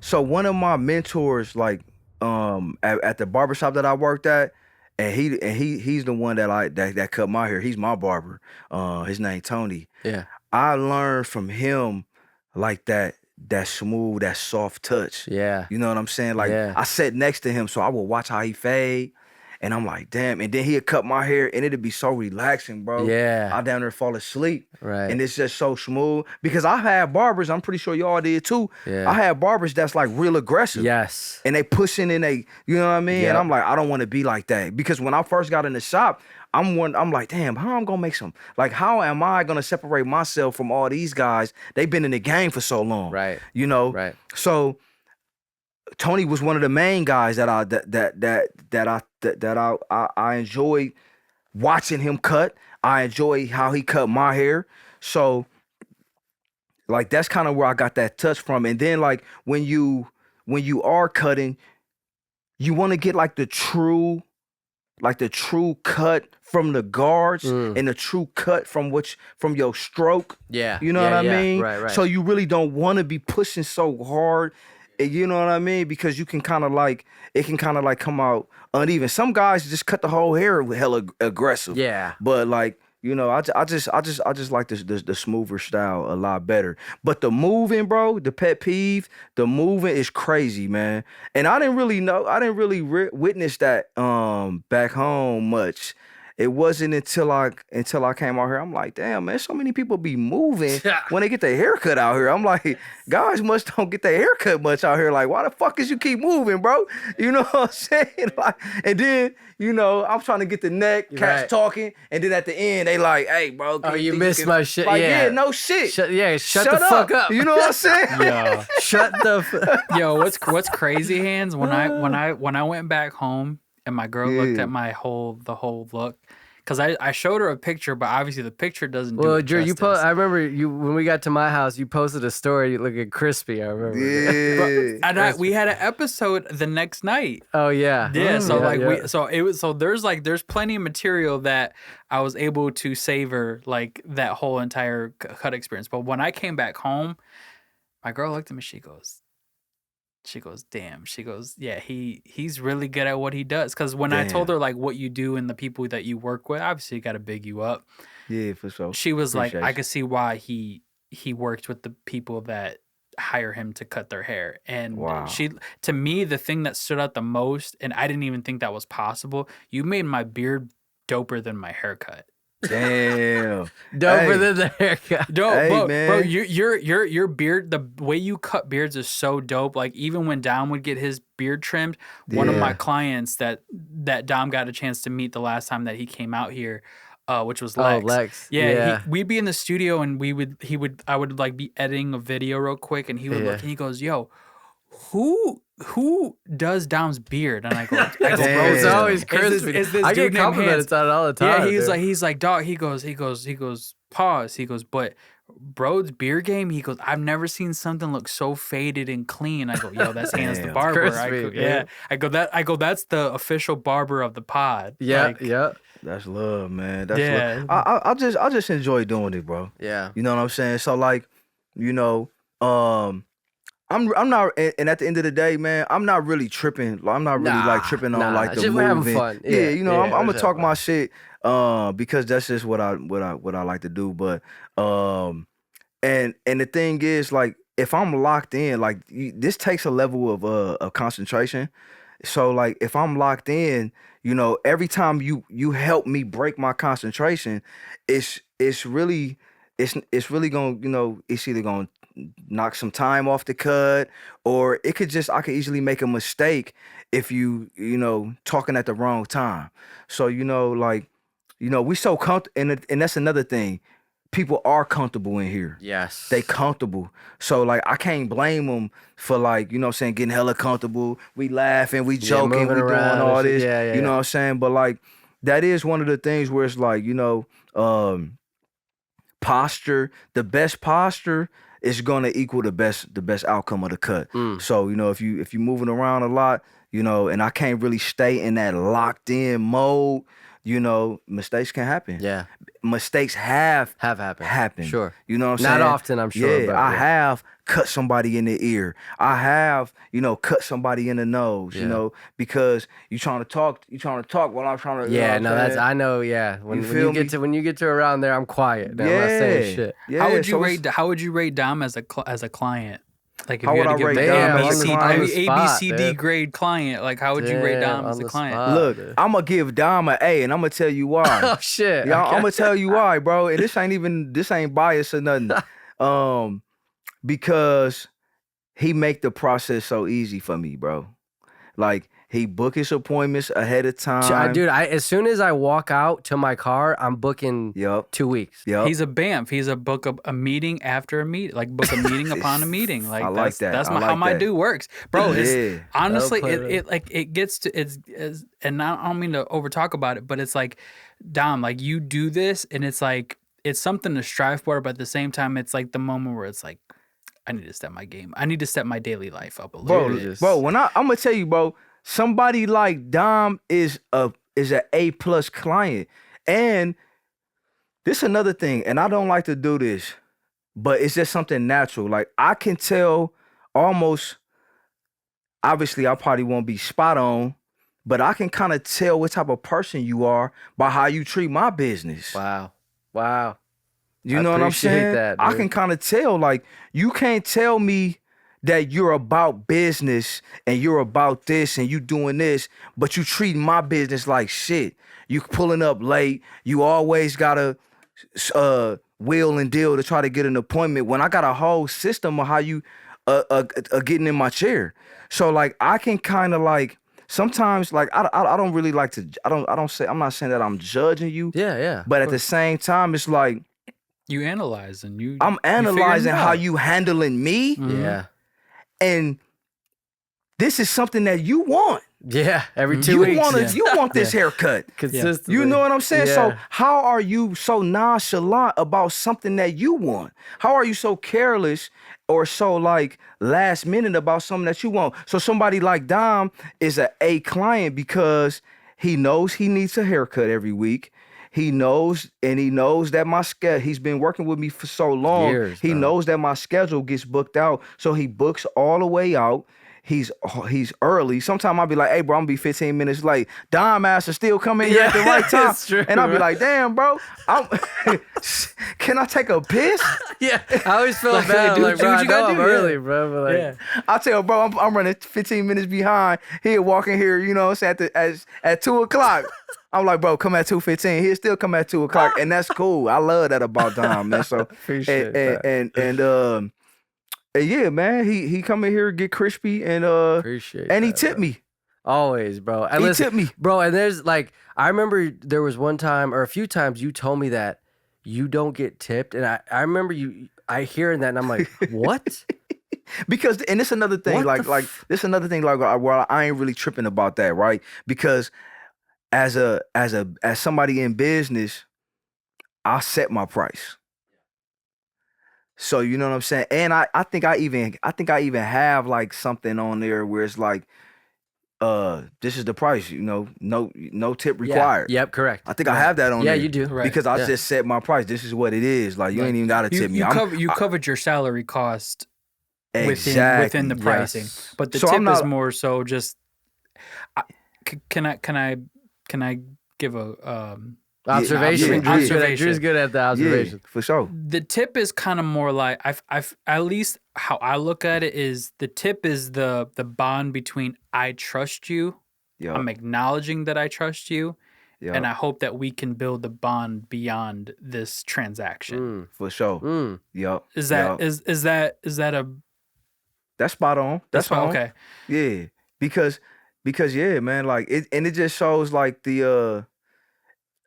So one of my mentors, like, at the barbershop that I worked at, and he's the one that cut my hair. He's my barber. His name Tony. Yeah. I learned from him like that smooth, that soft touch. Yeah. You know what I'm saying? Like Yeah. I sat next to him, so I would watch how he fade. And I'm like, damn. And then he'd cut my hair and it'd be so relaxing, bro. Yeah. I down there fall asleep. Right. And it's just so smooth. Because I had barbers, I'm pretty sure y'all did too. Yeah. I had barbers that's like real aggressive. Yes. And they pushing and they, you know what I mean? Yep. And I'm like, I don't want to be like that. Because when I first got in the shop, I'm like, damn, how I'm gonna make some? Like, how am I gonna separate myself from all these guys? They've been in the game for so long. Right. You know? Right. So Tony was one of the main guys that I enjoyed watching him cut. I enjoy how he cut my hair. So like that's kind of where I got that touch from. And then like when you are cutting, you want to get like the true cut from the guards and the true cut from your stroke. Yeah. You know Yeah, what I yeah. mean? Right, right. So you really don't want to be pushing so hard. You know what I mean? Because you can kind of like, it can kind of like come out uneven. Some guys just cut the whole hair with hella aggressive. Yeah. But like, you know, I just like the smoother style a lot better. But the moving, bro, the pet peeve, the moving is crazy, man. And I didn't really witness that back home much. It wasn't until I came out here. I'm like, damn, man, so many people be moving when they get their hair cut out here. I'm like, guys must don't get their hair cut much out here. Like, why the fuck is you keep moving, bro? You know what I'm saying? Like, and then, you know, I'm trying to get the neck, cats Right. talking, and then at the end, they like, hey, bro. Oh, you think missed can-" my shit. Like, yeah. no shit. Shut the fuck up. You know what I'm saying? Yeah. Shut the Yo, what's crazy, Hands? When I went back home and my girl looked Yeah. at the whole look, because I showed her a picture, but obviously the picture doesn't do Well, it Drew, justice. I remember you when we got to my house, you posted a story looking crispy. I remember. Yeah. And we had an episode the next night. Oh yeah. Yeah, so yeah. there's plenty of material that I was able to savor like that whole entire cut experience. But when I came back home, my girl looked at me. She goes, damn. She goes, yeah, he's really good at what he does. Because when I told Damn. her like what you do and the people that you work with, obviously you got to big you up. Yeah, for sure. She was like, Appreciate I you. could see why he worked with the people that hire him to cut their hair. And Wow. to me, the thing that stood out the most, and I didn't even think that was possible, you made my beard doper than my haircut. Damn. Doper Hey. than the haircut. Dope, Hey, bro, man. your beard, the way you cut beards is so dope. Like even when Dom would get his beard trimmed, one of my Yeah. clients that Dom got a chance to meet the last time that he came out here, which was Lex. Oh, Lex. Yeah, we'd be in the studio and I would like be editing a video real quick, and he would Yeah. look and he goes, "Yo, who does Dom's beard?" And I go, Damn. It's always Is crispy. this I dude get named complimented Handz? on it all the time. Yeah, dude. he's like, dog. He goes, pause. He goes, but bro's beard game. He goes, I've never seen something look so faded and clean. I go, yo, that's Handz Tha Damn. Barber. Crispy, Yeah, dude. I go, that's the official barber of the pod. Yeah, Like, yeah, That's love, man. That's Yeah. love. I just enjoy doing it, bro. yeah. You know what I'm saying? So like, you know, I'm not, and at the end of the day, man, I'm not really tripping. Like, I'm not really like tripping on like the just we're having movement. fun. Yeah, you know, I'm we're gonna just talk having my fun. shit, because that's just what I like to do. But and the thing is, like, if I'm locked in, like this takes a level of concentration. So like if I'm locked in, you know, every time you help me break my concentration, it's really gonna, you know, it's either gonna knock some time off the cut, or I could easily make a mistake if you know, talking at the wrong time. So, you know, like, you know, we so comfortable, and that's another thing. People are comfortable in here. Yes. They comfortable. So like I can't blame them for, like, you know what I'm saying, getting hella comfortable. We laughing, we joking, moving we doing around and all shit. this. Yeah, You know what I'm saying? But like that is one of the things where it's like, you know, posture, the best posture is gonna equal the best outcome of the cut. So, you know, if you moving around a lot, you know, and I can't really stay in that locked in mode, you know, mistakes can happen. Yeah. Mistakes have happened. Sure. You know what I'm saying? Not often, I'm sure. Yeah, but I have cut somebody in the ear. I have, you know, cut somebody in the nose, you know, because you trying to talk while I'm trying to, you know what I'm saying? I know, yeah. When feel you get me? when you get to around there, I'm quiet. I'm not saying shit. Yeah. How would you so rate? How would you rate Dom as a client? Like if How you had would to I give rate Dom Dom a as a C- client? A B spot, C D dude. grade client, like how would you rate Dom as a client? Look, dude. I'm gonna give Dom an A, and I'm gonna tell you why. Oh shit. Yeah, Okay. I'm gonna tell you why, bro. And this ain't bias or nothing. Because he make the process so easy for me, bro. Like he book his appointments ahead of time. Dude, as soon as I walk out to my car, I'm booking Yup. 2 weeks. Yep. He's a BAMF. He's a book a meeting after a meeting, like book a meeting upon a meeting. Like I like that. That's I how like my that. dude works, bro. It's Yeah. honestly, Well put. it gets to and I don't mean to over talk about it, but it's like, Dom, like you do this, and it's like it's something to strive for, but at the same time, it's like the moment where it's like, I need to step my game. I need to step my daily life up a little bit. Bro, when I'm gonna tell you, bro, somebody like Dom is an A+ client. And this another thing, and I don't like to do this, but it's just something natural. Like I can tell almost, obviously I probably won't be spot on, but I can kind of tell what type of person you are by how you treat my business. Wow. You I know what I'm appreciate saying? that, I dude. can kind of tell, like, you can't tell me that you're about business and you're about this and you doing this, but you treating my business like shit. You pulling up late. You always gotta wheel and deal to try to get an appointment when I got a whole system of how you getting in my chair. So like I can kind of like sometimes like I don't really like to I'm not saying that I'm judging you. Yeah. But at the same time, it's like You analyze and you. I'm analyzing it how out. you handling me, Yeah. and this is something that you want. Yeah. Every 2 You weeks. want this haircut. Consistently. You know what I'm saying? Yeah. So how are you so nonchalant about something that you want? How are you so careless or so like last minute about something that you want? So somebody like Dom is an A client because he knows he needs a haircut every week. He knows that my schedule, he's been working with me for so long. Years, he bro. knows that my schedule gets booked out. So he books all the way out. He's early. Sometimes I'll be like, hey, bro, I'm gonna be 15 minutes late. Dom ass is still coming here at the right time. It's true, And I'll be bro. like, damn, bro, can I take a piss? Yeah. I always feel Like, bad. do Like, bro, what I you know gotta I'm do, early, yeah. bro. But like, Yeah. I tell bro, I'm running 15 minutes behind. He'll walk in here, you know what I'm saying, at 2 o'clock. I'm like, bro, come at 2:15. He'll still come at 2 o'clock. And that's cool. I love that about Dom, man. So Appreciate and yeah, man, he come in here, get crispy, and appreciate and he that, tipped bro. me. Always, bro. And He listen, tipped me. bro. And there's like, I remember there was one time or a few times you told me that you don't get tipped, and I remember I hearing that, and I'm like, what? Because and this another thing, What like the this another thing, like where I ain't really tripping about that, right? Because as somebody in business, I set my price. So you know what I'm saying? And I think I even have like something on there where it's like, this is the price, you know, no tip required. Yeah. Yep, correct. I think I have that on Yeah, there. you do. Right. Because I Yeah. just set my price. This is what it is. Like you ain't even gotta tip me. You covered your salary cost within the pricing. Yes. But the So tip I'm not- is more so just. Can I give a Observation. yeah, Drew's good at the observation. Yeah, for sure. the tip is kind of more like I've at least how I look at it is the tip is the bond between I trust you, Yeah, I'm acknowledging that I trust you, yeah, and I hope that we can build the bond beyond this transaction. for sure. Yep. Is that yep. is that a That's spot on. That's fine? on. Okay. Yeah, because yeah, man, like it, and it just shows like the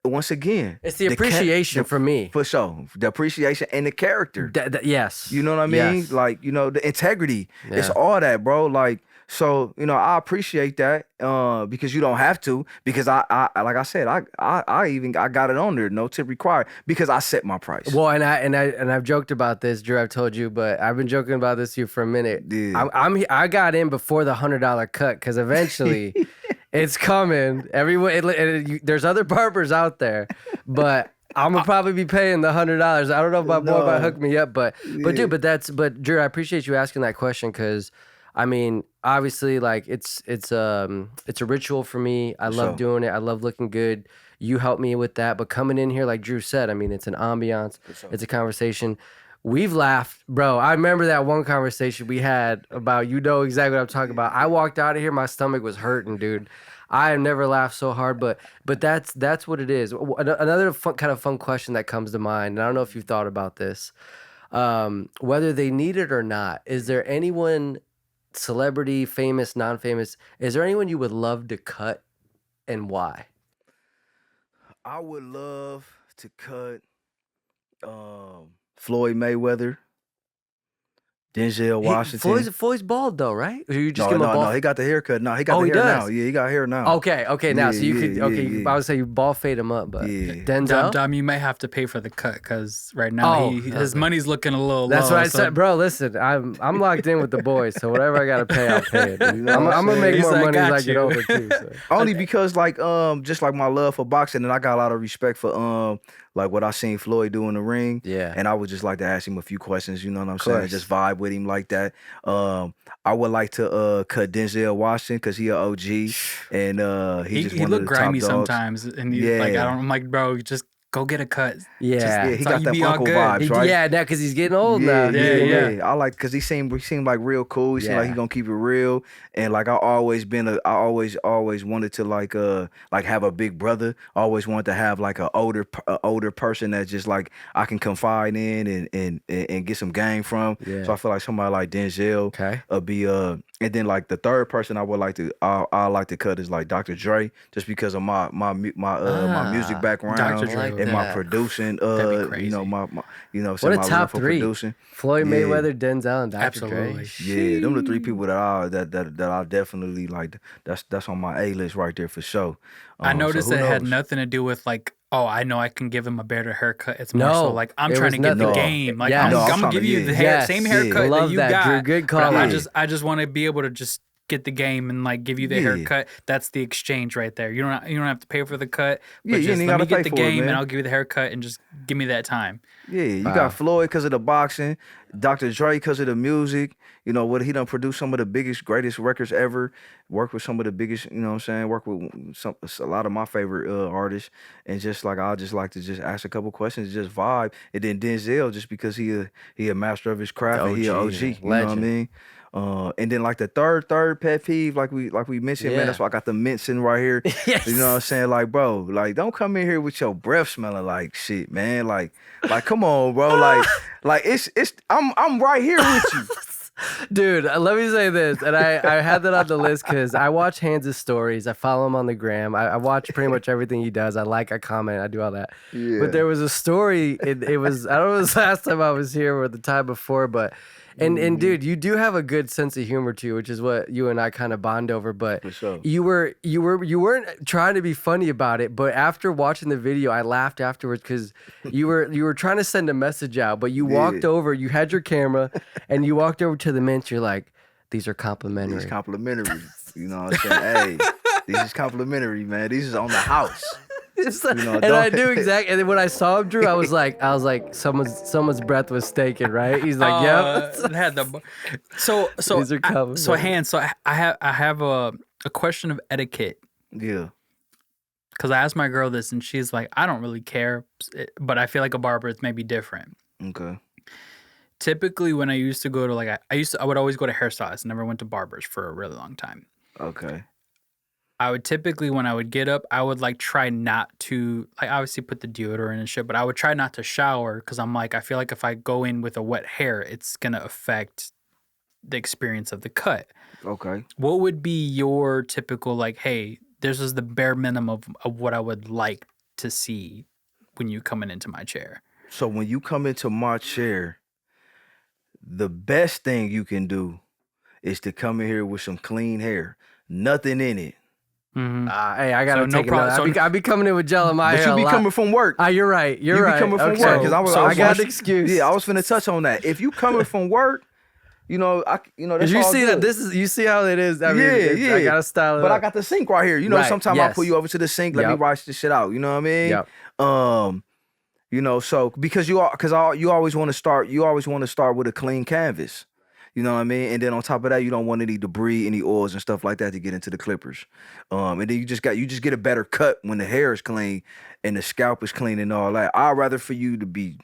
once again, It's the ca- appreciation the- for me. for sure, the appreciation and the character. Yes. You know what I mean? Yes. Like, the integrity. It's Yeah. all that, bro. Like, so, I appreciate that because you don't have to. Because I like I said, I got it on there, no tip required, because I set my price. Well, and I've joked about this, Drew. I've told you, but I've been joking about this to you for a minute. Yeah. I got in before the $100 cut because eventually it's coming. Everyone, there's other barbers out there, but I'm gonna probably be paying the $100. I don't know if my boy might hook me up, but dude, but Drew, I appreciate you asking that question because, I mean, obviously, like it's a ritual for me. I love doing it. I love looking good. You help me with that, but coming in here, like Drew said, I mean, it's an ambiance. It's a conversation. We've laughed, bro. I remember that one conversation we had about, exactly what I'm talking about. I walked out of here, my stomach was hurting, dude. I have never laughed so hard, but that's what it is. Another kind of fun question that comes to mind, and I don't know if you've thought about this, whether they need it or not. Is there anyone, celebrity, famous, non-famous, is there anyone you would love to cut, and why? I would love to cut Floyd Mayweather, Denzel Washington. Floyd's bald though, right? Or you just No, give him a bald? no, he got the haircut. No, he got the he hair does? now. Yeah, he got hair now. Okay, now so you could yeah, I would say you ball fade him up, but Yeah. Denzel. Dom, you might have to pay for the cut because right now his money's looking a little That's low. what I so- said, bro. Listen, I'm locked in with the boys, so whatever I gotta pay, I'll pay it. Dude. know I'm what I'm gonna make saying? more He's like, money as "Got I get you." older too. So. Only because just like my love for boxing, and I got a lot of respect for like what I seen Floyd do in the ring. Yeah. And I would just like to ask him a few questions, you know what I'm saying? course. Just vibe with him like that. I would like to cut Denzel Washington because he an OG, and He just one look of the top grimy dogs. sometimes, and I'm like, bro, just go get a cut. Yeah, Yeah, he So got you that be all uncle good. vibes, right? yeah, now because he's getting old now. Yeah. I like because he seemed like real cool. He seemed like Yeah. he gonna keep it real, and like I always wanted to like have a big brother. I always wanted to have like a older person that just like I can confide in and get some game from. Yeah. So I feel like somebody like Denzel Okay. be and then like the third person I would like to I like to cut is like Dr. Dre, just because of my music background Dr. Dre. and my that. producing. That'd be crazy. My What saying a my love top for three: producing. Floyd Yeah. Mayweather, Denzel, and Dr. Absolutely. Dre. Yeah, them the three people that I definitely like. That's on my A list right there for sure. I So noticed who it had knows? nothing to do with like, oh, I know I can give him a better haircut. It's more No, so like I'm it trying was to get the nothing. game. Like Yes. I'm, No, I'm I'm gonna trying give to- you yeah. the Yes. same Yeah. haircut Love that you that, got. Drew. Good but call. I just want to be able to just get the game and like give you the Yeah. haircut. That's the exchange right there. You don't have to pay for the cut. Yeah, But you just ain't let me gotta pay get the for it, game man. and I'll give you the haircut and just give me that time. Yeah, you Wow. got Floyd because of the boxing, Dr. Dre because of the music. You know what? He done produced some of the biggest, greatest records ever. Worked with some of the biggest. You know what I'm saying? Worked with a lot of my favorite artists, and just like I just like to just ask a couple questions, just vibe. And then Denzel, just because he a master of his craft and he an OG, OG. You know legend. what I mean? And then like the third pet peeve, like we mentioned, Yeah. man. That's why I got the mincing right here. Yes. You know what I'm saying? Like, bro, like don't come in here with your breath smelling like shit, man. Like come on, bro. Like it's I'm right here with you. Dude, let me say this, and I had that on the list because I watch Handz' stories. I follow him on the gram. I watch pretty much everything he does. I comment, I do all that. Yeah. But there was a story. It was, I don't know if it was last time I was here or the time before, but and dude, you do have a good sense of humor too, which is what you and I kind of bond over. But For sure. you weren't trying to be funny about it. But after watching the video, I laughed afterwards because you were trying to send a message out. But you walked over, you had your camera, and you walked over to the mint. You're like, these are complimentary. These complimentary. You know what I'm saying? Hey, these is complimentary, man. These is on the house. And I knew exactly. And then when I saw him, Drew, I was like, someone's breath was taken, right? He's like, yep. It had the. So These are coming. I have a question of etiquette. Yeah. Because I asked my girl this, and she's like, I don't really care, but I feel like a barber is maybe different. Okay. Typically, when I used to go to I would always go to hairstylists. Never went to barbers for a really long time. Okay. I would typically, when I would get up, I would try not to obviously put the deodorant and shit, but I would try not to shower because I'm like, I feel like if I go in with a wet hair, it's gonna affect the experience of the cut. Okay. What would be your typical hey, this is the bare minimum of what I would like to see when you coming into my chair? So when you come into my chair, the best thing you can do is to come in here with some clean hair, nothing in it. Mm-hmm. Hey, I gotta So take it. I be coming in with gel in my But hair. you be a lot. coming from work. You're right. You're right. You be coming from Okay. work. Because I got an excuse. Yeah, I was finna touch on that. If you coming from work, that's you all see good. that you see how it is. I mean, Yeah. I gotta style it. But up. I got the sink right here. Right, Sometimes yes. I'll pull you over to the sink. Let me wash this shit out. You know what I mean? Yep. So because you always want to start. You always want to start with a clean canvas. You know what I mean? And then on top of that, you don't want any debris, any oils and stuff like that to get into the clippers. And then you just get a better cut when the hair is clean and the scalp is clean and all that. I'd rather for you to be,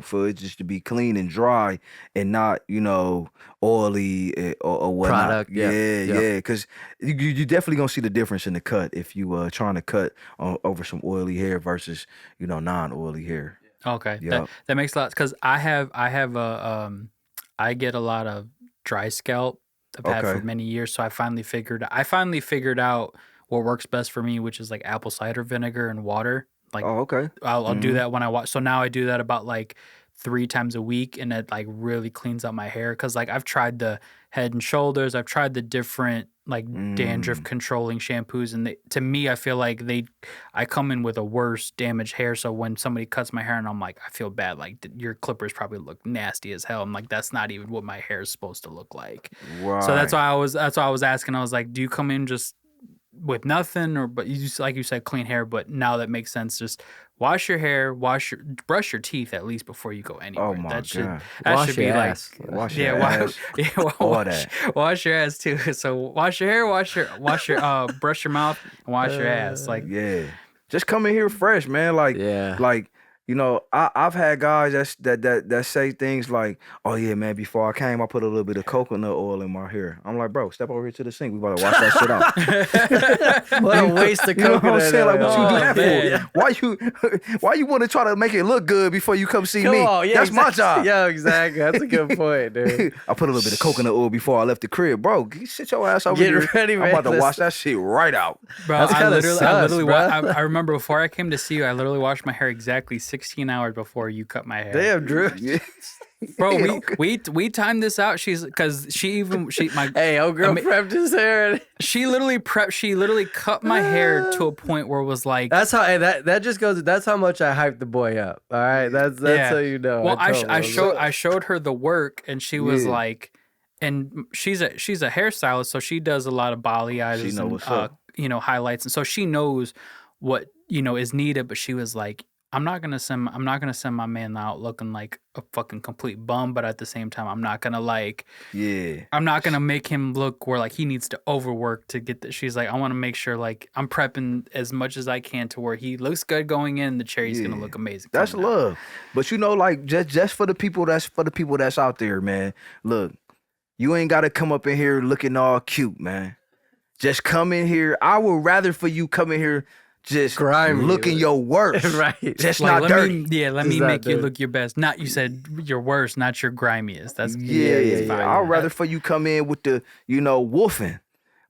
for it just to be clean and dry and not, oily or whatnot. Product, yeah. Because you definitely gonna see the difference in the cut if you trying to cut over some oily hair versus, non-oily hair. Okay, Yep. that makes a lot because I get a lot of dry scalp. I've had for many years, so I finally figured out what works best for me, which is apple cider vinegar and water. Okay. I'll do that when I wash. So now I do that about 3 times a week, and it really cleans up my hair. Because I've tried the Head and Shoulders, I've tried the different dandruff controlling shampoos, and to me, I feel like I come in with a worse damaged hair. So when somebody cuts my hair, and I'm like, I feel bad. Your clippers probably look nasty as hell. I'm like, that's not even what my hair is supposed to look like. Right. So that's why I was asking. I was like, do you come in just with nothing, but you just, like you said, clean hair? But now that makes sense. Just wash your hair, brush your teeth at least before you go anywhere. Oh my God. That Wash should your be ass. Wash your ass. Wash your ass too. So wash your hair, wash your brush your mouth, and wash your ass. Yeah. Just come in here fresh, man. I've had guys that say things like, "Oh yeah, man, before I came, I put a little bit of coconut oil in my hair." I'm like, "Bro, step over here to the sink. We about to wash that shit out." What a waste of You know coconut. what I'm saying? Like, what you do that man. for? Why you want to try to make it look good before you come see Come me? on, yeah, That's my exactly. job. Yeah, exactly. That's a good point, dude. I put a little bit of coconut oil before I left the crib, bro. Sit your ass over Get here. ready, man. I'm about to wash that shit right out. Bro, That's I kinda literally, sus, I remember before I came to see you, I literally washed my hair exactly 16 hours before you cut my hair. Damn, Drew. Bro, we timed this out. She my Hey, old girl prepped his hair. she literally cut my hair to a point where it was like, That's how. Hey, that just goes. That's how much I hyped the boy up. All right, that's how you know. Well, I showed. showed her the work, and she was like, and she's a hairstylist, so she does a lot of balayage She know and what's up. highlights, and so she knows what is needed. But she was like, I'm not gonna send my man out looking like a fucking complete bum, but at the same time, I'm not gonna make him look where he needs to overwork to get this. She's like, I want to make sure I'm prepping as much as I can to where he looks good going in. The cherry's gonna look amazing. That's coming out. love. But just for the people that's out there, man. Look, you ain't gotta come up in here looking all cute, man. Just come in here. I would rather for you come in here just Grimy. looking your worst. Right. Just not dirty. Let me make you look your best. Not, you said your worst, not your grimiest. That's Yeah. I'd rather for you come in with the, woofing.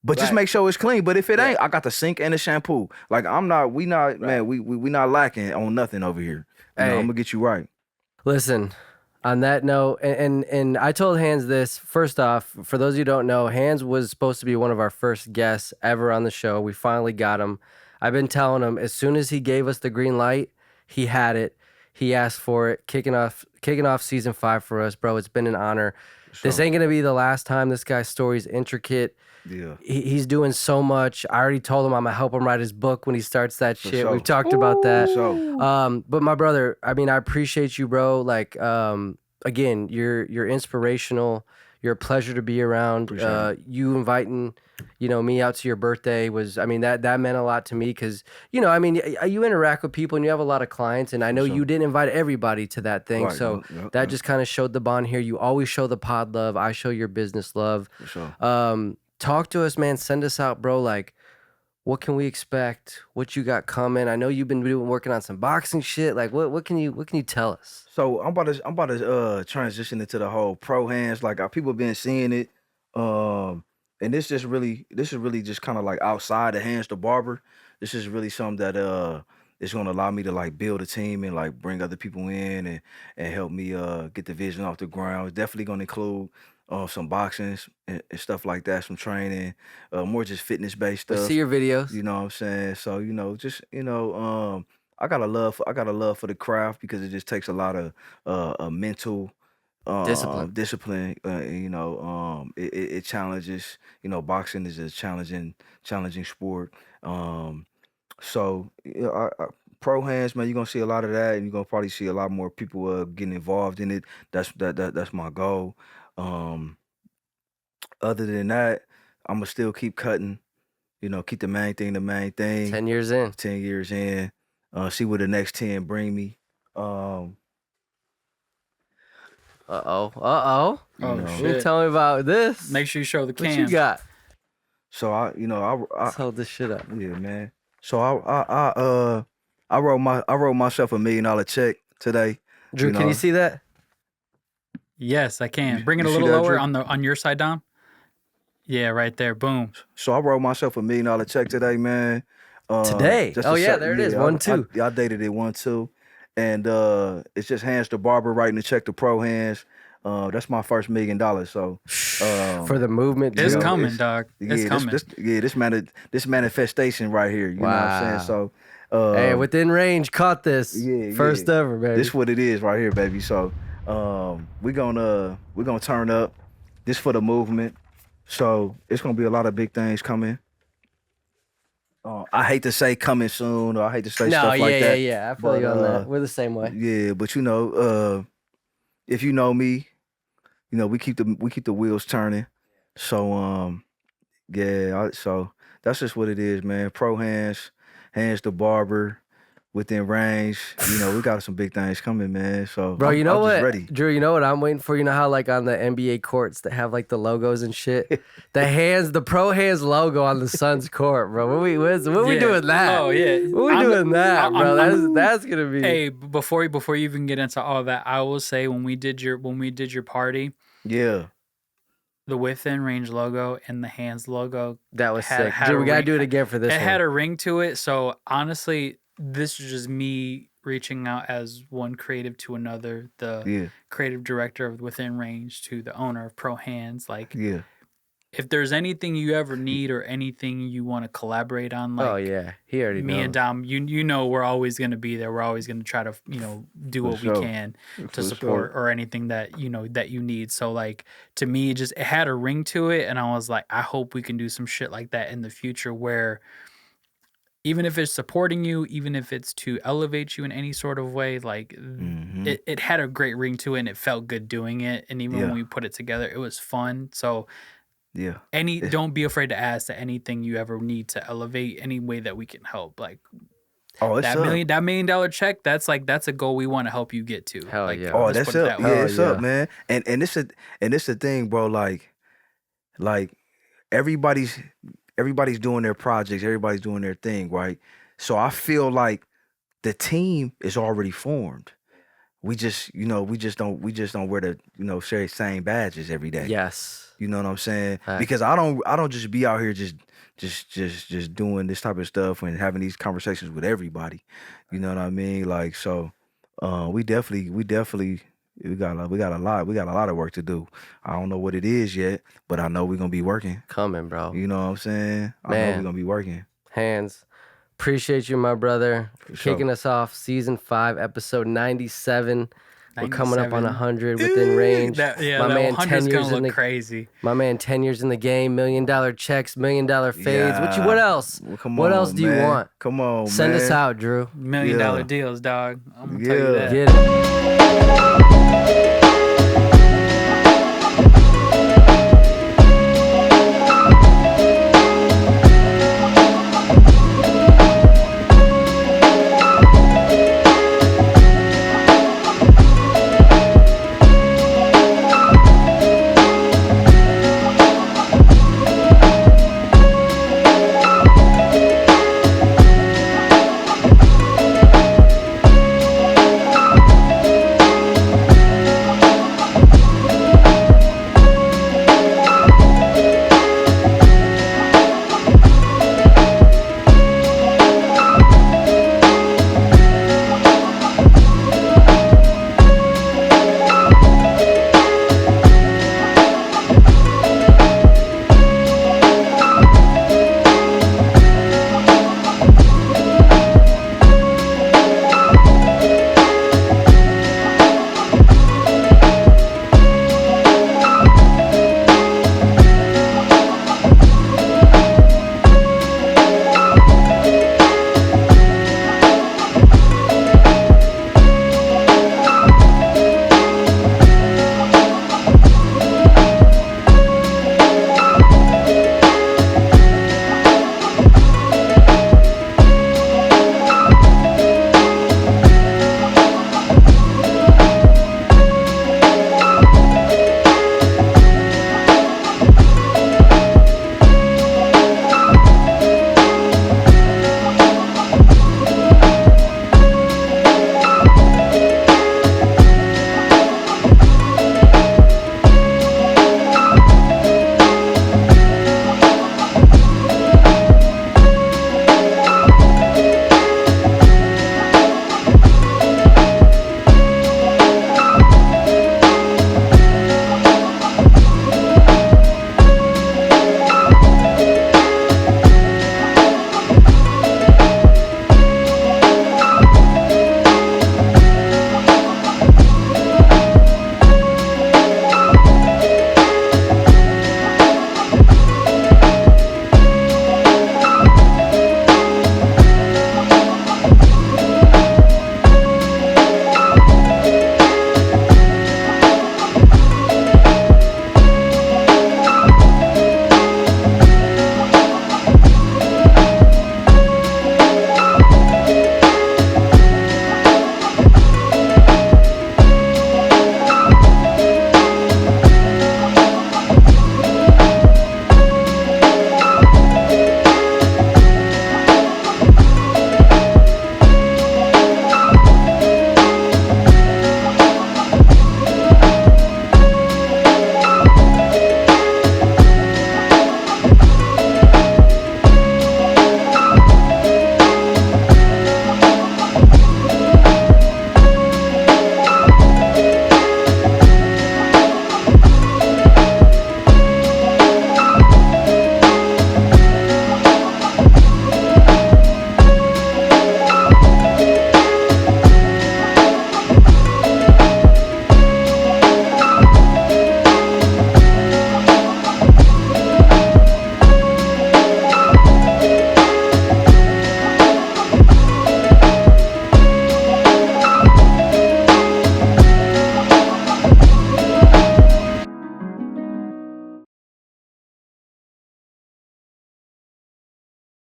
But just make sure it's clean. But if it ain't, I got the sink and the shampoo. We not lacking on nothing over here. Hey. I'm gonna get you right. Listen, on that note, and I told Handz this. First off, for those of you who don't know, Handz was supposed to be one of our first guests ever on the show. We finally got him. I've been telling him as soon as he gave us the green light, he had it. He asked for it. Kicking off season 5 for us, bro. It's been an honor. This ain't gonna be the last time. This guy's story's intricate. Yeah. He's doing so much. I already told him I'm gonna help him write his book when he starts that shit. sure. We've talked about that. So But my brother, I mean, I appreciate you, bro. Like, again, you're inspirational. You're a pleasure to be around. Appreciate You inviting, me out to your birthday was, I mean, that meant a lot to me because, I mean, you interact with people and you have a lot of clients, and I know you didn't invite everybody to that thing. Right, So yep, that yep. just kind of showed the bond here. You always show the pod love. I show your business love. for sure. Talk to us, man. Send us out, bro. Like, what can we expect? What you got coming? I know you've been working on some boxing shit. Like, what can you tell us? So I'm about to transition into the whole pro hands. Like people been seeing it, and this is really just kind of like outside of Handz Tha Barber. This is really something that is gonna allow me to like build a team and like bring other people in and help me get the vision off the ground. It's definitely gonna include some boxing and stuff like that, some training, more just fitness based We stuff. see your videos. You know what I'm saying? So, just, I got a love for the craft because it just takes a lot of mental Discipline. it challenges, boxing is a challenging sport. So, pro hands, man, you're gonna see a lot of that, and you're gonna probably see a lot more people getting involved in it. That's my goal. Other than that, I'm gonna still keep cutting. Keep the main thing the main thing. 10 years in. 10 years in. See where the next 10 bring me. Uh-oh. Oh, know. You shit. tell me about this. Make sure you show the What cam. you got? So I Let's hold this shit up. yeah, man. So I wrote myself $1 million check today. Drew, can you see that? Yes, I can. Bring it you a see little that, lower Drew? on your side, Dom. Yeah, right there. Boom. So I wrote myself $1 million check today, man. Today? just Oh, to yeah, there it is, 1-2. I dated it 1-2, and it's just Handz Tha Barber writing the check to Pro Hands. That's my first $1 million. So For the movement, It's Drew. coming, dog. It's coming. This manifestation right here. You know what I'm saying? So Hey, within range, caught this. yeah, First yeah. ever, baby. This what it is right here, baby. So we're gonna turn up. This for the movement. So it's gonna be a lot of big things coming. I hate to say coming soon, or I hate to say stuff like that. Yeah. I feel you on that. We're the same way. Yeah, but if you know me, we keep the wheels turning. So so that's just what it is, man. Pro Handz Tha Barber, within range. We got some big things coming, man. So Bro, I'm you know just what, ready. Drew? You know what I'm waiting for? You know how like on the NBA courts that have like the logos and shit, the Pro Hands logo on the Suns court, bro. What we Yeah. doing that? Oh, yeah. What we doing that, bro? I'm- That's gonna be. Hey, before you even get into all that, I will say when we did your party, Yeah. the Within Range logo and the Handz logo, That was had- sick. had Drew, a we gotta ring- do it again for this it one. had a ring to it. So honestly, this is just me reaching out as one creative to another, the Yeah. creative director of Within Range to the owner of Pro Hands. Like, Yeah. if there's anything you ever need or anything you want to collaborate on, like Oh yeah, he already me knows. and Dom, we're always going to be there. We're always going to try to, do For what sure. we can to For support sure. or anything that, that you need. So like, to me, it had a ring to it. And I was like, I hope we can do some shit like that in the future where even if it's supporting you, even if it's to elevate you in any sort of way, like Mhm. it had a great ring to it and it felt good doing it. And even when Yeah. we put it together, it was fun. So Yeah. don't be afraid to ask that anything you ever need to elevate, any way that we can help. Like Oh, it's that up. $1 million check, that's a goal we want to help you get to. Hell like, yeah. Oh, let's that's put it up. that way. Yeah, Oh, it's yeah. up, man. And it's the thing, bro. Like everybody's doing their projects, everybody's doing their thing, right? So I feel like the team is already formed. We just don't wear the same badges every day. Yes. You know what I'm saying? Facts. Because I don't just be out here just doing this type of stuff and having these conversations with everybody. You know what I mean? Like, so we got a lot of work to do. I don't know what it is yet, but I know we're gonna be working. Coming, bro. You know what I'm saying? I know Man. we're gonna be working. Handz, appreciate you, my brother, For sure. kicking us off season 5, episode 97. We're coming up on 97. 100 within range. Yeah, My that man, 100's 10 years gonna in look the crazy. My man, 10 years in the game, $1 million checks, $1 million fades. Yeah. What else? Well, come What on, else do you man. want? Come on, Send us man. out, Drew. $1 million Yeah. deals, dog. I'm gonna tell you Yeah. that. Get it.